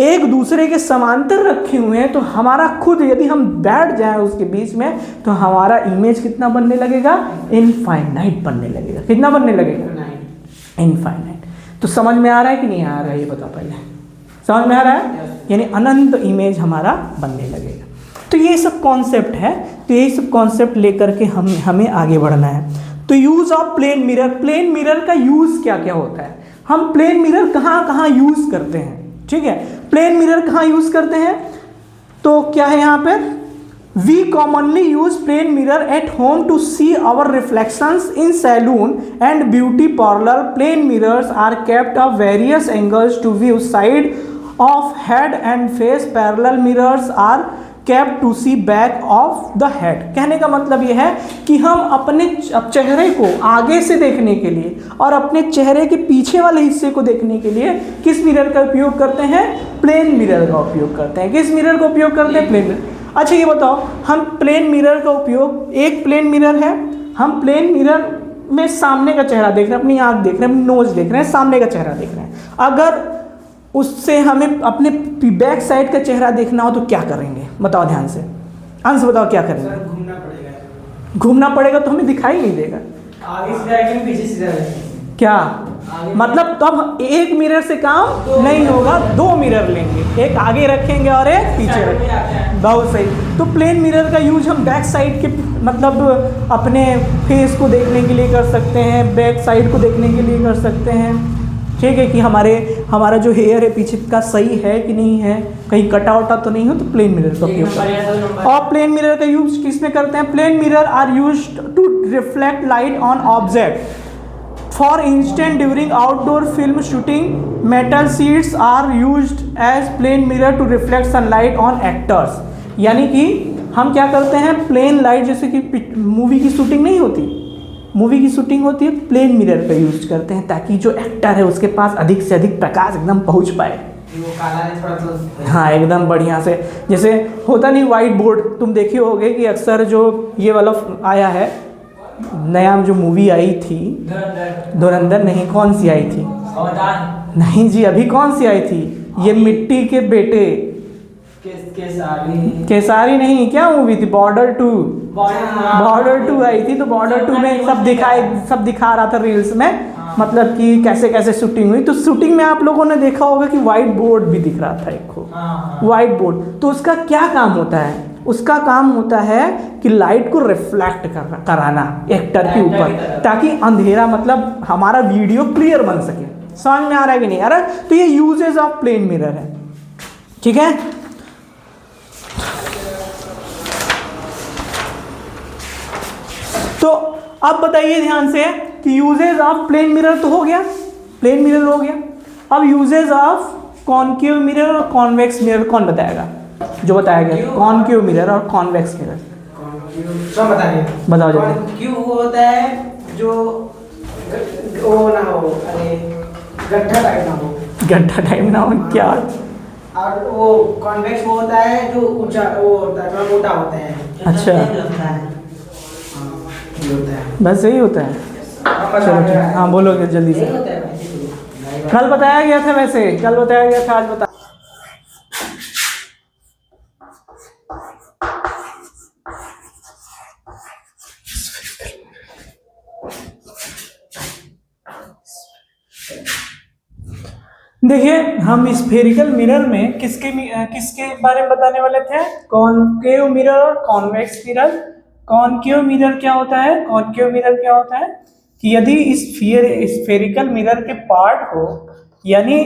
एक दूसरे के समांतर रखे हुए हैं, तो हमारा खुद यदि हम बैठ जाएं उसके बीच में तो हमारा इमेज कितना बनने लगेगा? इनफाइनाइट बनने लगेगा। कितना बनने लगेगा? इनफाइनाइट। तो समझ में आ रहा है कि नहीं आ रहा है? ये बताओ पहले। समझ में आ रहा है? यानी अनंत इमेज हमारा बनने लगेगा। तो ये सब कॉन्सेप्ट है। तो यही सब कॉन्सेप्ट लेकर के हमें आगे बढ़ना है। तो use of plane mirror. Plane mirror का यूज क्या क्या होता है? हम प्लेन मिरर कहाँ कहाँ यूज करते हैं? ठीक है, प्लेन मिरर कहाँ यूज करते हैं? तो क्या है यहाँ पे? We commonly use plane mirror at home to see our reflections in saloon and beauty parlor. Plane mirrors are kept at various angles to view side of head and face. Parallel mirrors are kept to see back of the head. कहने का मतलब यह है कि हम अपने चेहरे को आगे से देखने के लिए और अपने चेहरे के पीछे वाले हिस्से को देखने के लिए किस मिरर का उपयोग करते हैं? प्लेन मिरर का उपयोग करते हैं। किस मिरर का उपयोग करते हैं? Plane mirror. अच्छा ये बताओ, हम प्लेन मिरर का उपयोग, एक प्लेन मिरर है, हम प्लेन मिरर में सामने का चेहरा देख रहे हैं, अपनी आँख देख रहे हैं, अपनी नोज देख रहे हैं, सामने का चेहरा देख रहे हैं। अगर उससे हमें अपने बैक साइड का चेहरा देखना हो तो क्या करेंगे? बताओ ध्यान से, अंश बताओ क्या करेंगे? घूमना पड़ेगा। घूमना पड़ेगा तो हमें दिखाई नहीं देगा। आगे सीधा रखेंगे, पीछे सीधा रखेंगे। क्या मतलब? तब एक मिरर से काम नहीं होगा, 2 मिरर लेंगे, एक आगे रखेंगे और एक पीछे रखेंगे। बहुत सही। तो प्लेन मिरर का यूज हम बैक साइड के मतलब अपने फेस को देखने के लिए कर सकते हैं, बैक साइड को देखने के लिए कर सकते हैं। ठीक है, कि हमारा जो हेयर है पीछे का सही है कि नहीं है, कहीं कटा वटा तो नहीं हो, तो प्लेन मिरर का उपयोग करते हैं। और प्लेन मिरर का यूज किस में करते हैं? Plane mirror are used to reflect light on object. For instance, during outdoor film shooting, metal sheets are used as plane mirror to reflect sunlight on actors. यानी कि हम क्या करते हैं? प्लेन लाइट, जैसे कि मूवी की शूटिंग नहीं होती, मूवी की शूटिंग होती है, प्लेन मिरर का यूज करते हैं ताकि जो एक्टर है उसके पास अधिक से अधिक प्रकाश एकदम पहुंच पाए। वो काला है थोड़ा तो। हाँ, एकदम बढ़िया से। जैसे होता नहीं वाइट बोर्ड, तुम देखे होगे कि अक्सर जो ये वाला आया है नया जो मूवी आई थी, धुरंधर नहीं, कौन सी आई थी? नहीं जी, अभी कौन सी आई थी? ये मिट्टी के बेटे, केसारी नहीं, क्या मूवी थी? बॉर्डर 2 आई थी। तो बॉर्डर 2 में सब दिखा रहा था रील्स में, मतलब कि कैसे कैसे शूटिंग हुई। तो शूटिंग में आप लोगों ने देखा होगा कि वाइट बोर्ड भी दिख रहा था, एक वाइट बोर्ड। तो उसका क्या काम होता है? उसका काम होता है कि लाइट को रिफ्लेक्ट कराना एक्टर के ऊपर, ताकि अंधेरा मतलब हमारा वीडियो क्लियर बन सके। समझ में आ रहा है कि नहीं आ रहा? तो ये यूजेस ऑफ प्लेन मिरर है। ठीक है, तो अब बताइए ध्यान से कि यूजेस ऑफ प्लेन मिरर तो हो गया, प्लेन मिरर हो गया। अब यूजेस ऑफ कॉनकेव मिरर और कॉन्वेक्स मिरर कौन बताएगा? जो बताया गया, कॉनकेव मिरर और कॉन्वेक्स मिरर। सब बताओ जल्दी। क्यों वो होता है जो वो ना हो, अरे गड्ढा टाइप ना हो, क्या? और वो कॉन्वेक्स वो होता है जो ऊंचा, वो होता है थोड़ा मोटा होता है। अच्छा, बस यही होता है। चलो ठीक, हाँ बोलो जल्दी से। कल बताया गया था, वैसे कल बताया गया था, आज बता। देखिए हम स्फेरिकल मिरर में किसके बारे में बताने वाले थे, कॉनकेव मिरर और कॉन्वेक्स मिरर। कॉनकेव मिरर क्या होता है, कॉनकेव मिरर क्या होता है कि यदि स्फेरिकल मिरर के पार्ट को, यानी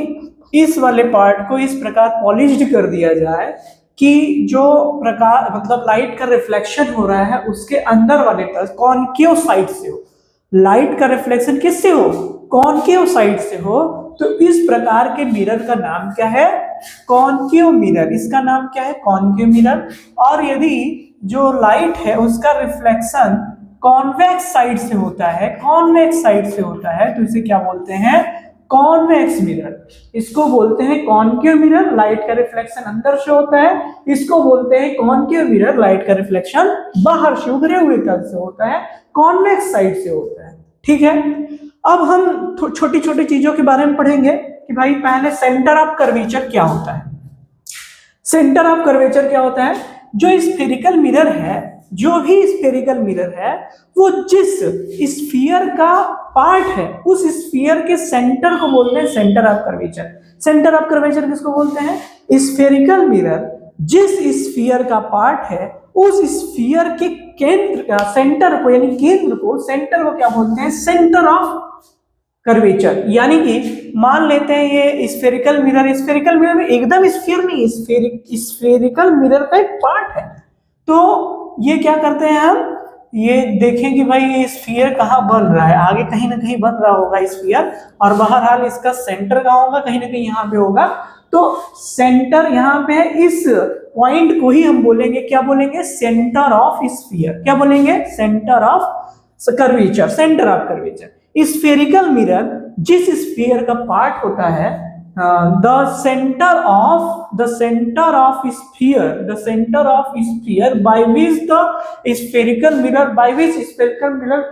इस वाले पार्ट को इस प्रकार पॉलिश्ड कर दिया जाए कि जो प्रकार मतलब लाइट का रिफ्लेक्शन हो रहा है उसके अंदर वाले तरफ कॉनकेव साइड से हो, लाइट का रिफ्लेक्शन किससे हो, कॉनकेव साइड से हो, तो इस प्रकार के मिरर का नाम क्या है, कॉनकेव मिरर। इसका नाम क्या है, कॉनकेव मिरर। और यदि जो लाइट है उसका रिफ्लेक्शन कॉन्वेक्स साइड से होता है, कॉन्वेक्स साइड से होता है, तो इसे क्या बोलते हैं, कॉन्वेक्स मिरर। इसको बोलते हैं कॉनकेव मिरर, लाइट का रिफ्लेक्शन अंदर से होता है। इसको बोलते हैं कॉनकेव मिरर, लाइट का रिफ्लेक्शन बाहर से उभरे हुए तल से होता है, कॉन्वेक्स साइड से होता है। ठीक है, अब हम छोटी छोटी चीजों के बारे में पढ़ेंगे कि भाई पहले सेंटर ऑफ कर्वेचर क्या होता है। सेंटर ऑफ कर्वेचर क्या होता है, जो स्फेरिकल मिरर है, जो भी स्फेरिकल मिरर है वो जिस स्फीयर का पार्ट है उस स्फीयर के सेंटर को बोलते हैं centre of curvature. Centre of curvature किसको बोलते हैं, स्फेरिकल मिरर जिस स्फीयर का पार्ट है उस स्फीयर के केंद्र का सेंटर को, यानी केंद्र को, सेंटर को क्या बोलते हैं, सेंटर ऑफ कर्वेचर। यानी कि मान लेते हैं ये स्फेरिकल मिरर, स्फेरिकल मिरर में एकदम स्फीयर नहीं, स्फेरिकल मिरर का एक पार्ट है। तो ये क्या करते हैं हम, ये देखें कि भाई ये स्फीयर कहाँ बन रहा है, आगे कहीं ना कहीं बन रहा होगा स्फीयर, और बहरहाल इसका सेंटर कहाँ होगा, कहीं ना कहीं यहाँ पे होगा। तो सेंटर यहाँ पे है, इस पॉइंट को ही हम बोलेंगे, क्या बोलेंगे, सेंटर ऑफ स्फीयर। क्या बोलेंगे, centre of curvature, centre of curvature. Spherical mirror जिस स्फीयर का पार्ट होता है, the center of sphere by which the spherical mirror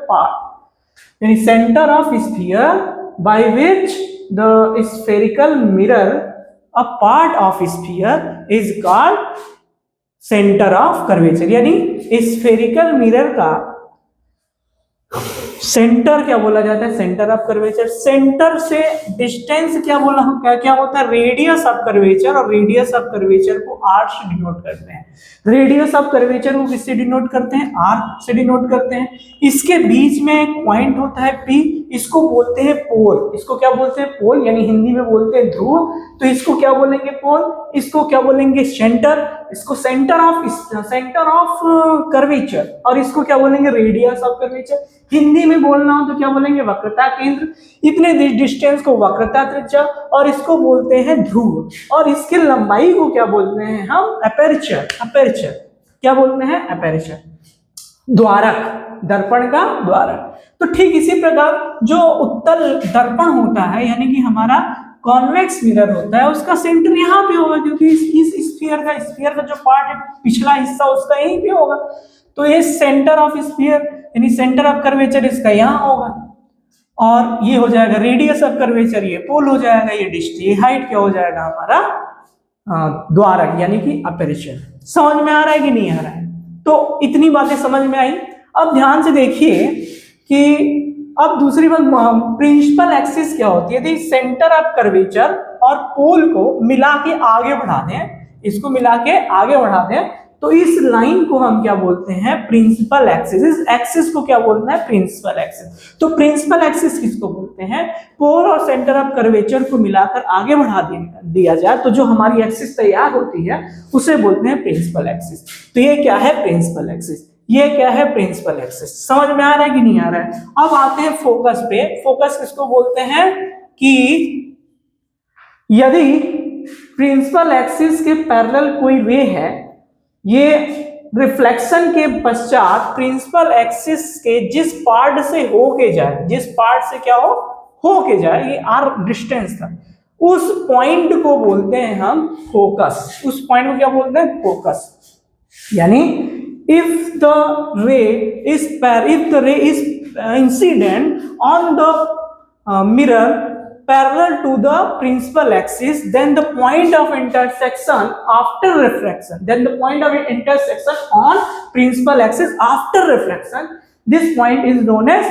part, यानी center of sphere by which the spherical mirror, a part of sphere, is called center of curvature। यानी spherical mirror का centre क्या बोला जाता है, centre of curvature. Centre से distance क्या होता है, रेडियस ऑफ कर्वेचर, और रेडियस ऑफ कर्वेचर को आर से डिनोट करते हैं। रेडियस ऑफ कर्वेचर को किससे डिनोट करते हैं, आर से डिनोट करते हैं। इसके बीच में एक पॉइंट होता है पी, इसको बोलते हैं पोल। इसको क्या बोलते हैं, पोल, यानी हिंदी में बोलते हैं ध्रुव, तो इसको क्या बोलेंगे, पोल। इसको क्या बोलेंगे, सेंटर। इसको सेंटर ऑफ कर्वेचर, और इसको क्या बोलेंगे, रेडियस ऑफ कर्वेचर। हिंदी में बोलना हो तो क्या बोलेंगे, वक्रता केंद्र। इतने डिस्टेंस को वक्रता त्रिज्या, और इसको बोलते हैं ध्रुव, और इसकी लंबाई को क्या बोलते हैं हम, एपर्चर। एपर्चर क्या बोलते हैं, एपर्चर, द्वारक, दर्पण का द्वारक। तो ठीक इसी प्रकार जो उत्तल दर्पण होता है, यानी कि हमारा कॉन्वेक्स मिरर होता है, उसका सेंटर यहाँ पे होगा, क्योंकि इस स्फीयर का जो पार्ट है, पिछला हिस्सा उसका यहीं पे होगा। तो ये सेंटर ऑफ स्फीयर, यानी सेंटर ऑफ कर्वेचर इसका यहाँ होगा, और ये हो जाएगा रेडियस ऑफ कर्वेचर, ये पोल हो जाएगा, ये डिस्टेंस, ये हाइट क्या हो जाएगा हमारा, द्वारक, यानी कि अपर्चर। समझ में आ रहा है कि नहीं आ रहा है, तो इतनी बातें समझ में आई। अब ध्यान से देखिए कि अब दूसरी बात, प्रिंसिपल एक्सिस क्या होती है। यदि सेंटर ऑफ कर्वेचर और पोल को मिला के आगे बढ़ा दें, इसको मिला के आगे बढ़ा दें, तो इस लाइन को हम क्या बोलते हैं, प्रिंसिपल एक्सिस। इस एक्सिस को क्या बोलना है, प्रिंसिपल एक्सिस। तो प्रिंसिपल एक्सिस किसको बोलते हैं, पोल और सेंटर ऑफ कर्वेचर को मिलाकर आगे बढ़ा दिया जाए तो जो हमारी एक्सिस तैयार होती है उसे बोलते हैं प्रिंसिपल एक्सिस। तो ये क्या है, प्रिंसिपल एक्सिस। ये क्या है, प्रिंसिपल एक्सिस। समझ में आ रहा है कि नहीं आ रहा है। अब आते हैं फोकस पे। फोकस किसको बोलते हैं कि यदि प्रिंसिपल एक्सिस के पैरेलल कोई रे है, ये रिफ्लेक्शन के पश्चात प्रिंसिपल एक्सिस के जिस पार्ट से होके जाए, जिस पार्ट से क्या होके जाए, ये आर डिस्टेंस था, उस पॉइंट को बोलते हैं हम फोकस। उस पॉइंट को क्या बोलते हैं, फोकस। यानी if the ray is incident on the mirror parallel to the principal axis, then the point of intersection after reflection, on principal axis after reflection, this point is known as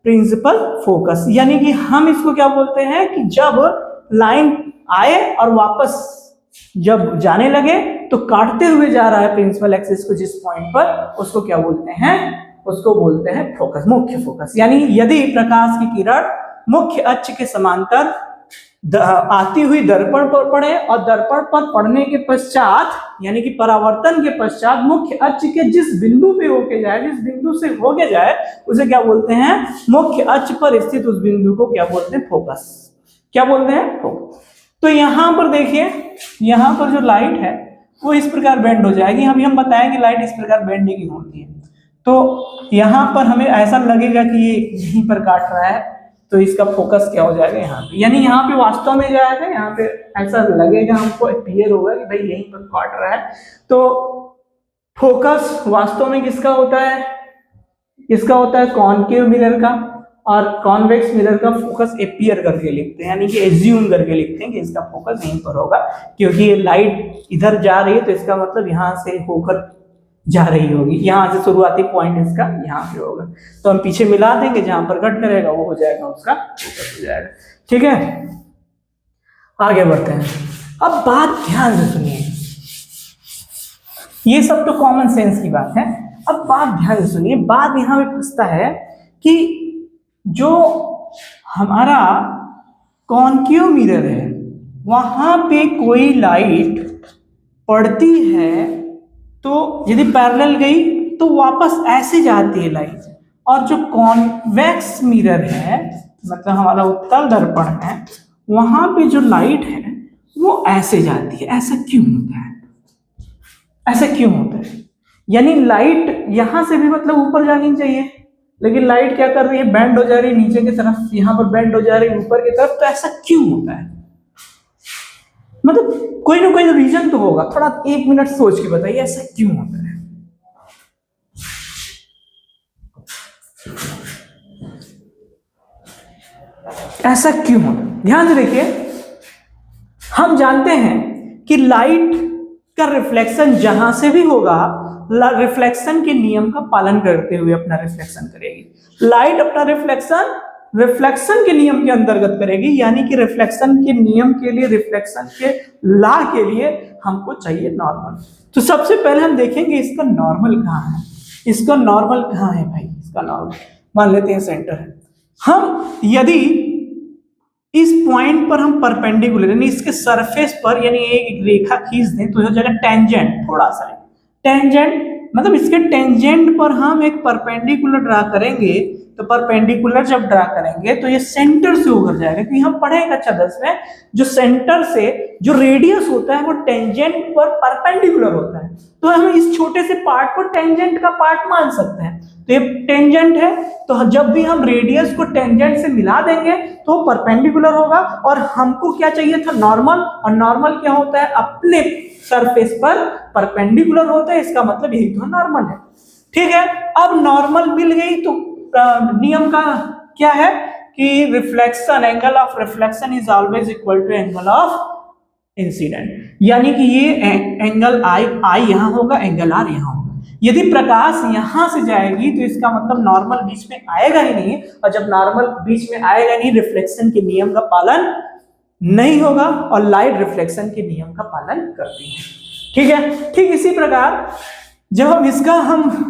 principal focus। यानी कि हम इसको क्या बोलते हैं कि जब line आए और वापस जब जाने लगे तो काटते हुए जा रहा है प्रिंसिपल एक्सिस को जिस पॉइंट पर, उसको क्या बोलते हैं, उसको बोलते हैं फोकस, मुख्य फोकस। यानी यदि प्रकाश की किरण मुख्य अक्ष के समांतर आती हुई दर्पण पर पड़े और दर्पण पर पड़ने के पश्चात यानी कि परावर्तन के पश्चात मुख्य अक्ष के जिस बिंदु पे होके जाए, जिस बिंदु से होके जाए, उसे क्या बोलते हैं, मुख्य अक्ष पर स्थित उस बिंदु को क्या बोलते हैं, फोकस। क्या बोलते हैं, फोकस। तो यहां पर देखिए, यहां पर जो लाइट है वो इस प्रकार बेंड हो जाएगी। अभी हम बताएंगे लाइट इस प्रकार बेंडिंग होती है। तो यहां पर हमें ऐसा लगेगा कि ये यहीं पर काट रहा है, तो इसका फोकस क्या हो जाएगा, यहाँ पे। यानी यहाँ पे वास्तव में जाएगा, यहाँ पे ऐसा लगेगा हमको, क्लियर होगा कि भाई यहीं पर काट रहा है। तो फोकस वास्तव में किसका होता है, किसका होता है, कॉनकेव मिरर का। और कॉन्वेक्स मिरर का फोकस अपीयर करके लिखते हैं, यानी कि एज्यूम करके लिखते हैं कि इसका फोकस यहीं पर होगा, क्योंकि ये लाइट इधर जा रही है तो इसका मतलब यहाँ से होकर जा रही होगी, यहाँ से शुरुआती पॉइंट इसका यहाँ पे होगा। तो हम पीछे मिला देंगे, जहां पर कट करेगा वो हो जाएगा, उसका फोकस हो जाएगा। ठीक है, आगे बढ़ते हैं। अब बात ध्यान से सुनिए, ये सब तो कॉमन सेंस की बात है। अब बात ध्यान से सुनिए, बात यहाँ पे फंसता है कि जो हमारा कॉनकेव मिरर है वहां पे कोई लाइट पड़ती है तो यदि पैरेलल गई तो वापस ऐसे जाती है लाइट, और जो कॉन्वेक्स मिरर है मतलब हमारा उत्तल दर्पण है वहां पे जो लाइट है वो ऐसे जाती है। ऐसा क्यों होता है, ऐसा क्यों होता है? यानी लाइट यहां से भी मतलब ऊपर जानी चाहिए, लेकिन लाइट क्या कर रही है, बेंड हो जा रही है नीचे की तरफ, यहाँ पर बेंड हो जा रही है ऊपर की तरफ। तो ऐसा क्यों होता है, मतलब कोई ना कोई रीजन तो होगा। थोड़ा 1 मिनट सोच के बताइए ऐसा क्यों होता है। ऐसा क्यों होता है, ध्यान से देखिए। हम जानते हैं कि लाइट का रिफ्लेक्शन जहां से भी होगा, रिफ्लेक्शन के नियम का पालन करते हुए अपना रिफ्लेक्शन करेगी। लाइट अपना रिफ्लेक्शन के नियम के अंतर्गत करेगी, यानी कि रिफ्लेक्शन के नियम के लिए, रिफ्लेक्शन के लॉ के लिए हमको चाहिए नॉर्मल। तो सबसे पहले हम देखेंगे इसका नॉर्मल कहाँ है। इसका नॉर्मल कहाँ है भाई, इसका नॉर्मल मान लेते हैं सेंटर है। हम यदि इस पॉइंट पर हम परपेंडिकुलर यानी इसके सरफेस पर यानी एक रेखा खींच दें तो हो जाएगा टेंजेंट, थोड़ा सा टेंजेंट, मतलब इसके टेंजेंट पर हम एक परपेंडिकुलर ड्रा करेंगे। तो परपेंडिकुलर जब ड्रा करेंगे तो ये सेंटर से होकर जाएगा, क्योंकि हम पढ़े कक्षा 10 में जो सेंटर से जो रेडियस होता है वो टेंजेंट पर परपेंडिकुलर होता है। तो हम इस छोटे से पार्ट को टेंजेंट का पार्ट मान सकते हैं। तो ये टेंजेंट है, तो जब भी हम रेडियस को टेंजेंट से मिला देंगे तो परपेंडिकुलर होगा। और हमको क्या चाहिए था, नॉर्मल। और नॉर्मल क्या होता है, अपने सरफेस पर परपेंडिकुलर होता है, इसका मतलब यही तो नॉर्मल है। ठीक है, अब नॉर्मल मिल गई तो नियम का क्या है कि reflection, angle of reflection is always equal to angle of incidence, यानी कि ये एंगल आई यहां होगा, एंगल आर यहां होगा। यदि प्रकाश यहां से जाएगी तो इसका मतलब नॉर्मल बीच में आएगा ही नहीं, और जब नॉर्मल बीच में आएगा नहीं, रिफ्लेक्शन के नियम का पालन नहीं होगा, और लाइट रिफ्लेक्शन के नियम का पालन करती है। ठीक है, ठीक इसी प्रकार जब हम इसका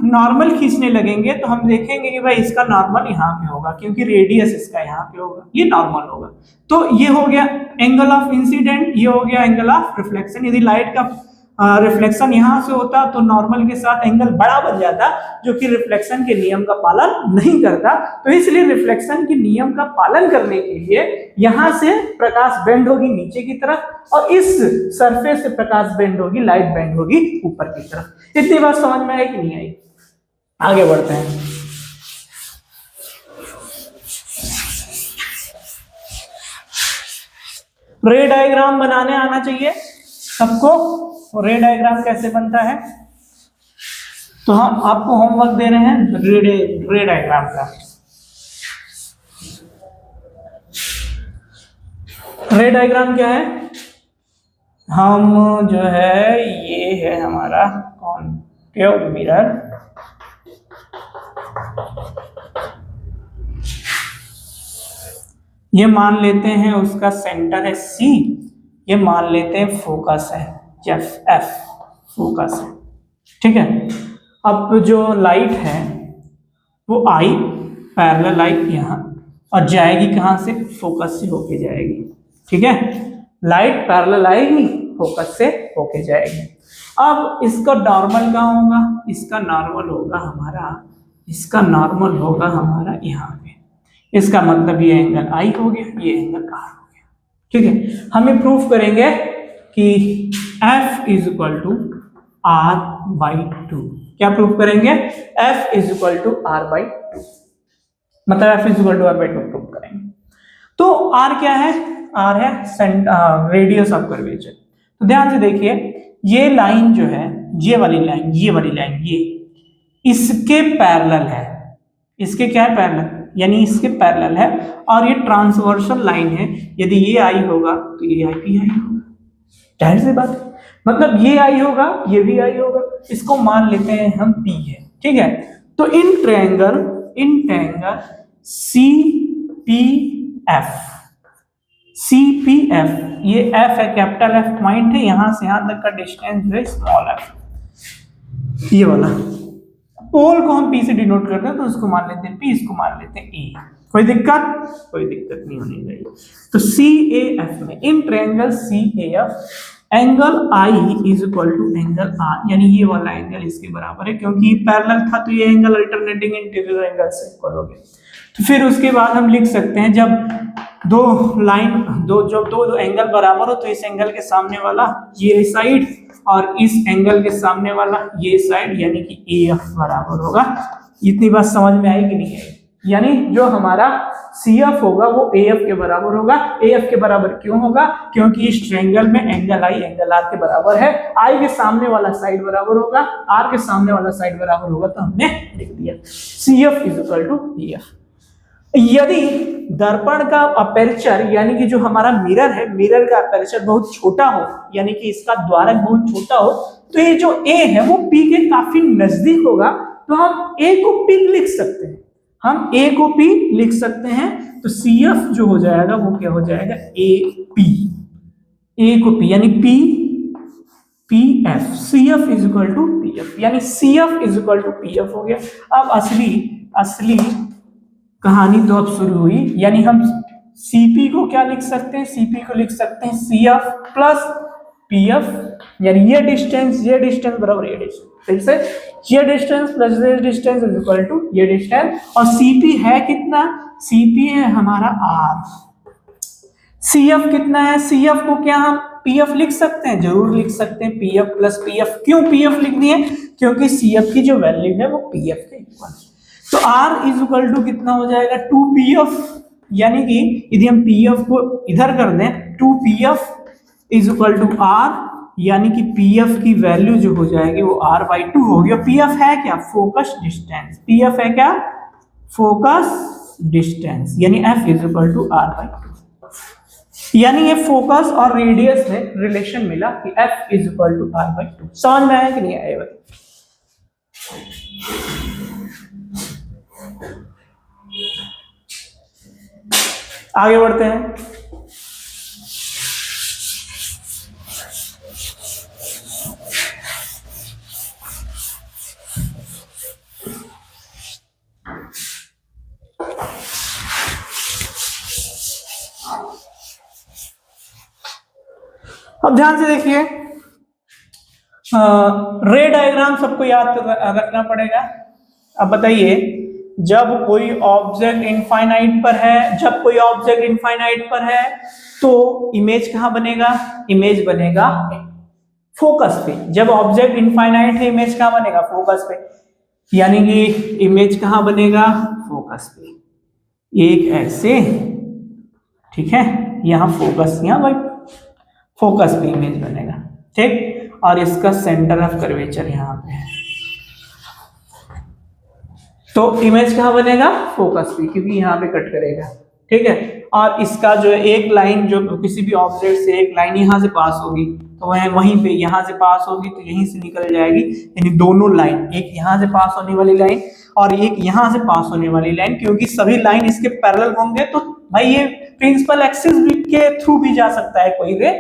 नॉर्मल खींचने लगेंगे तो हम देखेंगे कि भाई इसका नॉर्मल यहाँ पे होगा, क्योंकि रेडियस इसका यहाँ पे होगा, ये नॉर्मल होगा। तो ये हो गया एंगल ऑफ इंसिडेंट, ये हो गया एंगल ऑफ रिफ्लेक्शन। यदि लाइट का रिफ्लेक्शन यहाँ से होता तो नॉर्मल के साथ एंगल बड़ा बन जाता, जो कि रिफ्लेक्शन के नियम का पालन नहीं करता। तो इसलिए रिफ्लेक्शन के नियम का पालन करने के लिए यहाँ से प्रकाश बेंड होगी नीचे की तरफ, और इस सरफेस से प्रकाश बेंड होगी, लाइट बेंड होगी ऊपर की तरफ। इतनी बात समझ में आई कि नहीं आई? आगे बढ़ते हैं। रे डायग्राम बनाने आना चाहिए सबको। रे डायग्राम कैसे बनता है, तो हम आपको होमवर्क दे रहे हैं रे डायग्राम का। रे डायग्राम क्या है, हम जो है ये है हमारा कॉनकेव मिरर, ये मान लेते हैं उसका सेंटर है C, ये मान लेते हैं फोकस है, एफ फोकस है, ठीक है। अब जो लाइट है वो आई पैरेलल आई यहाँ और जाएगी कहाँ से, फोकस से होके जाएगी, ठीक है। लाइट पैरेलल आएगी, फोकस से होके जाएगी। अब इसका नॉर्मल कहाँ होगा, इसका नॉर्मल होगा हमारा, इसका नॉर्मल होगा हमारा यहाँ पे। इसका मतलब ये एंगल आई हो गया, ये एंगल आर हो गया, ठीक है। हम प्रूफ करेंगे कि F is equal to R by two. क्या प्रूफ करेंगे, F is equal to R by two, मतलब F is equal to R by two proof करेंगे। तो R क्या है, R है रेडियस ऑफ कर्वेचर। तो ध्यान से देखिए, ये लाइन जो है, ये वाली लाइन, ये वाली लाइन, ये इसके पैरेलल है, इसके क्या है, पैरेलल, यानी इसके पैरेलल है। और ये ट्रांसवर्सल लाइन है, यदि ये आई होगा तो ये आई भी आई होगा, जाहिर सी बात है। मतलब ये आई होगा, ये भी आई होगा, इसको मान लेते हैं हम P है, ठीक है। तो इन ट्रायंगल CPF, ये F है, कैपिटल F पॉइंट है, यहां से यहां तक का डिस्टेंस जो है स्मॉल f, ये वाला। पोल को हम P से डिनोट करते हैं, तो उसको मान लेते हैं P, इसको मान लेते हैं E। कोई दिक्कत नहीं होनी चाहिए। तो CAF में, in triangle CAF angle I is equal to angle R, यानी ये वाला एंगल इसके बराबर है, क्योंकि पैरेलल था तो ये एंगल अल्टरनेटिंग इंटीरियर एंगल से इक्वल हो गया। तो फिर उसके बाद हम लिख सकते हैं, जब दो एंगल बराबर हो तो इस एंगल के सामने वाला ये साइड और इस एंगल के सामने वाला ये साइड, यानी कि AF बराबर होगा। इतनी बात समझ में आई कि नहीं आई? यानी जो हमारा CF होगा वो AF के बराबर होगा। AF के बराबर क्यों होगा, क्योंकि इस ट्रायंगल में एंगल I एंगल R के बराबर है। I के सामने वाला साइड बराबर होगा, R के सामने वाला साइड बराबर होगा, तो हमने लिख दिया CF is equal to EF। यदि दर्पण का अपर्चर, यानी कि जो हमारा मिरर है, मिरर का अपर्चर बहुत छोटा हो, यानी कि इसका द्वारक बहुत छोटा हो, तो ये जो A है वो P के काफी नजदीक होगा, तो हम A को P लिख सकते हैं, हम A को P लिख सकते हैं। तो CF जो हो जाएगा वो क्या हो जाएगा, AP, A को P यानी PF, CF is equal to PF, यानी CF is equal to PF हो गया। अब असली कहानी तो अब शुरू हुई, यानी हम CP को क्या लिख सकते हैं, CP को लिख सकते हैं CF प्लस PF, यानी ये डिस्टेंस बराबर ये डिस्टेंस, फिर से ये डिस्टेंस प्लस ये डिस्टेंस इज इक्वल टू ये डिस्टेंस। और CP है कितना, CP है हमारा R। CF कितना है, CF को क्या हम PF लिख सकते हैं, जरूर लिख सकते हैं, PF प्लस PF। क्यों PF लिखनी है, क्योंकि CF की जो वैल्यू है वो PF के इक्वल है। तो R इज इक्वल टू कितना हो जाएगा, 2PF, यानी कि यदि हम PF को इधर कर दें, 2PF is equal to R, यानी कि PF की वैल्यू जो हो जाएगी वो R बाई 2 होगी। और PF है क्या, फोकस डिस्टेंस, PF है क्या, फोकस डिस्टेंस, यानी F is equal to R by 2। यानी ये फोकस और रेडियस में रिलेशन मिला कि F is equal to R by 2। समझ में आया कि नहीं आया? आगे बढ़ते हैं। अब ध्यान से देखिए, रे डायग्राम सबको याद रखना पड़ेगा। अब बताइए, जब कोई ऑब्जेक्ट इनफाइनाइट पर है, तो इमेज कहाँ बनेगा, इमेज बनेगा फोकस पे। जब ऑब्जेक्ट इनफाइनाइट है, इमेज कहाँ बनेगा, फोकस पे, यानी कि इमेज कहाँ बनेगा, फोकस पे, एक ऐसे, ठीक है, यहाँ फोकस, यहाँ भाई फोकस पे इमेज बनेगा, ठीक। और इसका सेंटर ऑफ कर्वेचर यहाँ पे है, तो इमेज कहाँ बनेगा, फोकस पे, क्योंकि यहाँ पे कट करेगा, ठीक है। और इसका जो एक लाइन, जो किसी भी ऑब्जेक्ट से एक लाइन यहाँ से पास होगी, तो वह वहीं पे यहाँ से पास होगी, तो यहीं से निकल जाएगी, यानी दोनों लाइन, एक यहाँ से पास होने वाली लाइन और एक यहाँ से पास होने वाली लाइन, क्योंकि सभी लाइन इसके पैरेलल होंगे, तो भाई ये प्रिंसिपल एक्सिस के थ्रू भी जा सकता है कोई रे,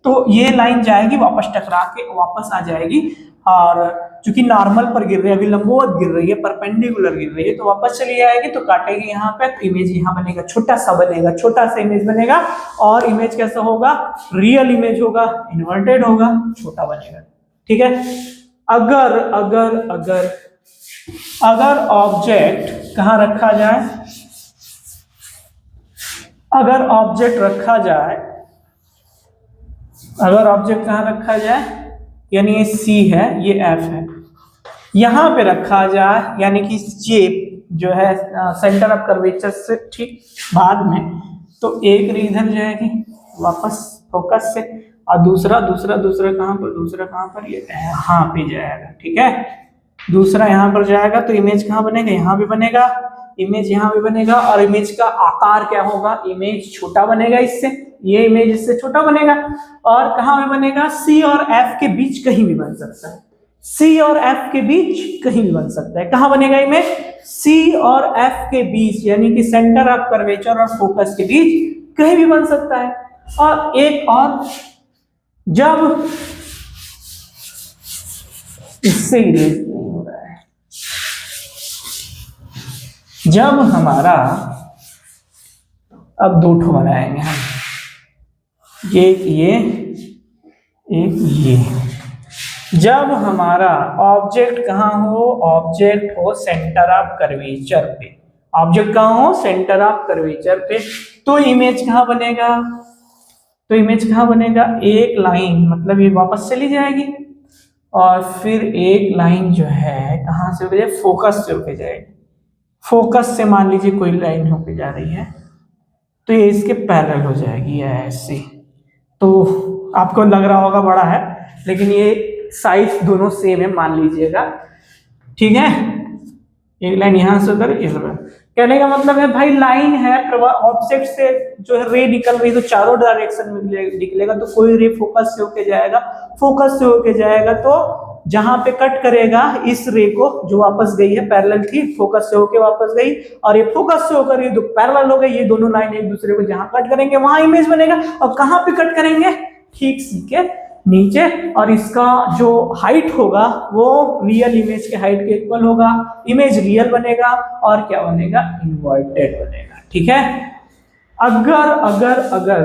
तो ये लाइन जाएगी वापस टकरा के वापस आ जाएगी, और चूंकि नॉर्मल पर गिर रही है, अभी लंबवत गिर रही है, परपेंडिकुलर गिर रही है, तो वापस चली आएगी, तो काटेगी यहाँ पे, तो इमेज यहाँ बनेगा, छोटा सा बनेगा, छोटा सा इमेज बनेगा। और इमेज कैसा होगा, रियल इमेज होगा, इन्वर्टेड होगा, छोटा बनेगा। ठीक है। अगर अगर अगर अगर ऑब्जेक्ट कहाँ रखा जाए, अगर ऑब्जेक्ट रखा जाए, अगर ऑब्जेक्ट कहाँ रखा जाए, यानी ये C है, ये F है, यहां पे रखा जाए, यानी कि शेप जो है सेंटर ऑफ कर्वेचर से ठीक बाद में, तो एक रे इधर जाएगी वापस फोकस से, और दूसरा दूसरा दूसरा कहां पर, दूसरा कहां पर, ये यहाँ पे जाएगा। ठीक है, दूसरा यहाँ पर जाएगा, तो इमेज कहाँ बनेगा, यहाँ भी बनेगा, इमेज यहाँ भी बनेगा, और इमेज का आकार क्या होगा, इमेज छोटा बनेगा इससे, ये इमेज इससे छोटा बनेगा। और कहाँ भी बनेगा, C और F के बीच कहीं भी बन सकता है, C और F के बीच कहीं भी बन सकता है। कहाँ बनेगा इमेज, C और F के बीच, यानी कि सेंटर ऑफ कर्वेचर और फोकस के बीच कहीं भी बन सकता है। और एक और, जब इससे इरेज नहीं हो रहा है, जब हमारा, अब दो ठो बनाएंगे हम, एक ये, जब हमारा ऑब्जेक्ट कहाँ हो, ऑब्जेक्ट हो सेंटर ऑफ कर्वेचर पे, ऑब्जेक्ट कहाँ हो, सेंटर ऑफ कर्वेचर पे, तो इमेज कहाँ बनेगा, तो इमेज कहाँ बनेगा, एक लाइन, मतलब ये वापस चली जाएगी, और फिर एक लाइन जो है कहाँ से होके जाए, फोकस से होके जाएगी, फोकस से मान लीजिए कोई लाइन होके जा रही है, तो ये इसके पैरेलल हो जाएगी ऐसे। तो आपको लग रहा होगा बड़ा है, लेकिन ये साइज दोनों सेम है, मान लीजिएगा। ठीक है, एक लाइन यहाँ से उधर, इस तरह। कहने का मतलब है भाई, लाइन है, ऑब्जेक्ट से जो है रे निकल रही, तो चारों डायरेक्शन में निकलेगा, तो कोई रे फोकस से होके जाएगा, फोकस से होके जाएगा, तो जहां पे कट करेगा इस रे को, जो वापस गई है, पैरेलल थी, फोकस से होके वापस गई, और ये फोकस से होकर ये दो पैरेलल हो गई, ये दोनों लाइन एक दूसरे को जहां कट करेंगे वहां इमेज बनेगा। और कहां पे कट करेंगे, ठीक सी के नीचे, और इसका जो हाइट होगा वो रियल इमेज के हाइट के इक्वल होगा, इमेज रियल बनेगा, और क्या बनेगा, इन्वर्टेड बनेगा। ठीक है। अगर अगर अगर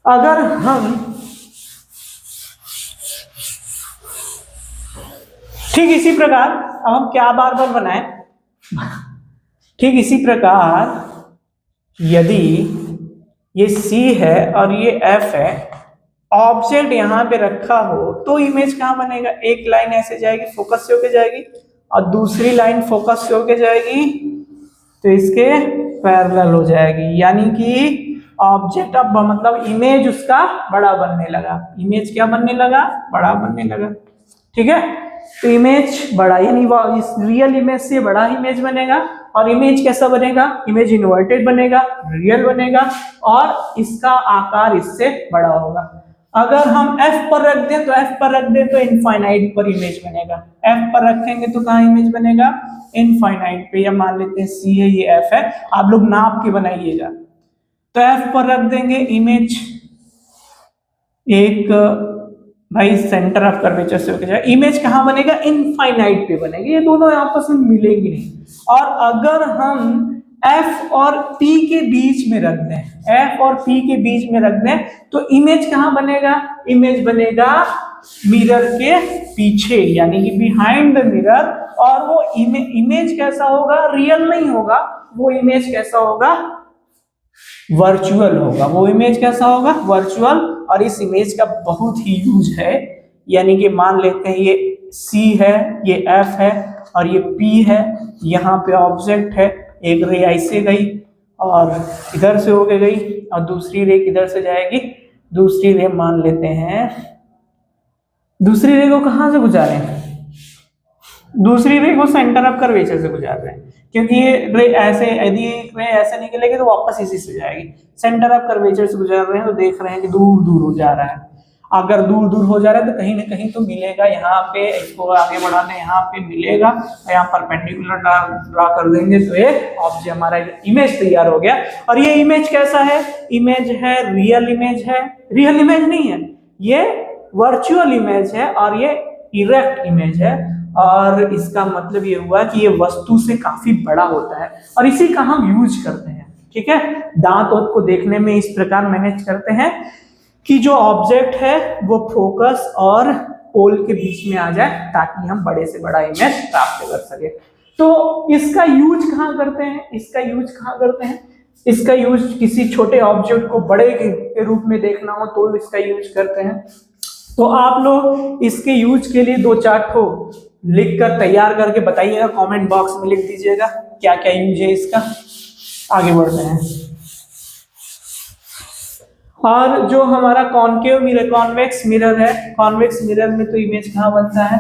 अगर हम ठीक इसी प्रकार, अब हम क्या बार बार बनाएं, ठीक इसी प्रकार यदि ये C है और ये F है, ऑब्जेक्ट यहां पे रखा हो, तो इमेज कहां बनेगा, एक लाइन ऐसे जाएगी, फोकस से होके जाएगी, और दूसरी लाइन फोकस से होके जाएगी, तो इसके पैरेलल हो जाएगी, यानी कि ऑब्जेक्ट अब मतलब इमेज उसका बड़ा बनने लगा, इमेज क्या बनने लगा, बड़ा बनने लगा। ठीक है, तो इमेज बड़ा, यानी इस रियल इमेज से बड़ा इमेज बनेगा, और इमेज कैसा बनेगा, इमेज इन्वर्टेड बनेगा, रियल बनेगा, और इसका आकार इससे बड़ा होगा। अगर हम F पर रख दें, तो F पर रख दें तो इनफाइनाइट पर इमेज बनेगा, F पर रखेंगे तो कहाँ इमेज बनेगा, इनफाइनाइट पे, या मान लेते हैं C है, ये F है, आप लोग नाप के बनाइएगा। तो F पर रख देंगे इमेज, एक भाई सेंटर ऑफ कर्वेचर से होके जाए, इमेज कहाँ बनेगा, इनफाइनाइट पे बनेगी, ये दोनों आपस में मिलेंगी नहीं। और अगर हम F और P के बीच में रख दें, F और P के बीच में रख दें, तो इमेज कहाँ बनेगा, इमेज बनेगा मिरर के पीछे, यानी कि बिहाइंड द मिरर, और वो इमेज कैसा होगा, रियल नहीं होगा, वो इमेज कैसा होगा, वर्चुअल होगा, वो इमेज कैसा होगा, वर्चुअल। और इस इमेज का बहुत ही यूज है, यानी कि मान लेते हैं ये C है, ये F है, और ये P है, यहाँ पे ऑब्जेक्ट है, एक रे ऐसे गई और इधर से होके गई, और दूसरी रे किधर से जाएगी, दूसरी रे मान लेते हैं, दूसरी रे को कहाँ से गुजारें, दूसरी रे को सेंटर ऑफ कर्वेचर से गुजार रहे हैं, क्योंकि ये रे ऐसे, यदि रे ऐसे निकलेगी तो वापस इसी से जाएगी, सेंटर ऑफ कर्वेचर से गुजार रहे हैं, तो देख रहे हैं कि दूर दूर हो जा रहा है। अगर दूर दूर हो जा रहा है तो कहीं ना कहीं तो मिलेगा। यहाँ पे इसको आगे बढ़ा दें, यहाँ पे मिलेगा, यहाँ परपेंडिकुलर ड्रा कर देंगे तो ये ऑब्जेक्ट हमारा इमेज तैयार हो गया। और ये इमेज कैसा है? इमेज है रियल इमेज है, रियल इमेज नहीं है, ये वर्चुअल इमेज है और ये इरेक्ट इमेज है। और इसका मतलब ये हुआ कि ये वस्तु से काफी बड़ा होता है और इसी का हम यूज करते हैं। ठीक है, दांत को देखने में इस प्रकार मैनेज करते हैं कि जो ऑब्जेक्ट है वो फोकस और पोल के बीच में आ जाए ताकि हम बड़े से बड़ा इमेज प्राप्त कर सके। तो इसका यूज कहाँ करते हैं? इसका यूज कहाँ करते हैं? इसका यूज किसी छोटे ऑब्जेक्ट को बड़े के रूप में देखना हो तो इसका यूज करते हैं। तो आप लोग इसके यूज के लिए 2-4 ठो लिखकर तैयार करके बताइएगा, कमेंट बॉक्स में लिख दीजिएगा क्या क्या यूज है इसका। आगे बढ़ते हैं। और जो हमारा कॉनकेव मिरर, कॉन्वेक्स मिरर है, कॉन्वेक्स मिरर में तो इमेज कहाँ बनता है?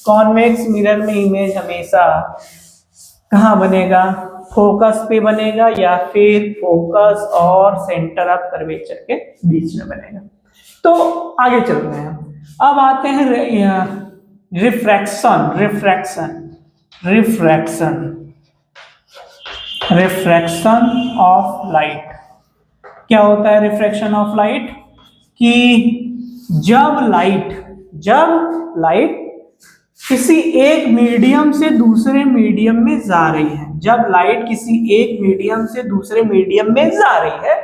कॉन्वेक्स मिरर में इमेज हमेशा कहाँ बनेगा? फोकस पे बनेगा या फिर फोकस और सेंटर ऑफ कर्वेचर के बीच में बनेगा। तो आगे चलते हैं। अब आते हैं रिफ्रैक्शन। Refraction of light. क्या होता है रिफ्रैक्शन ऑफ लाइट? कि जब लाइट किसी एक मीडियम से दूसरे मीडियम में जा रही है, जब लाइट किसी एक मीडियम से दूसरे मीडियम में जा रही है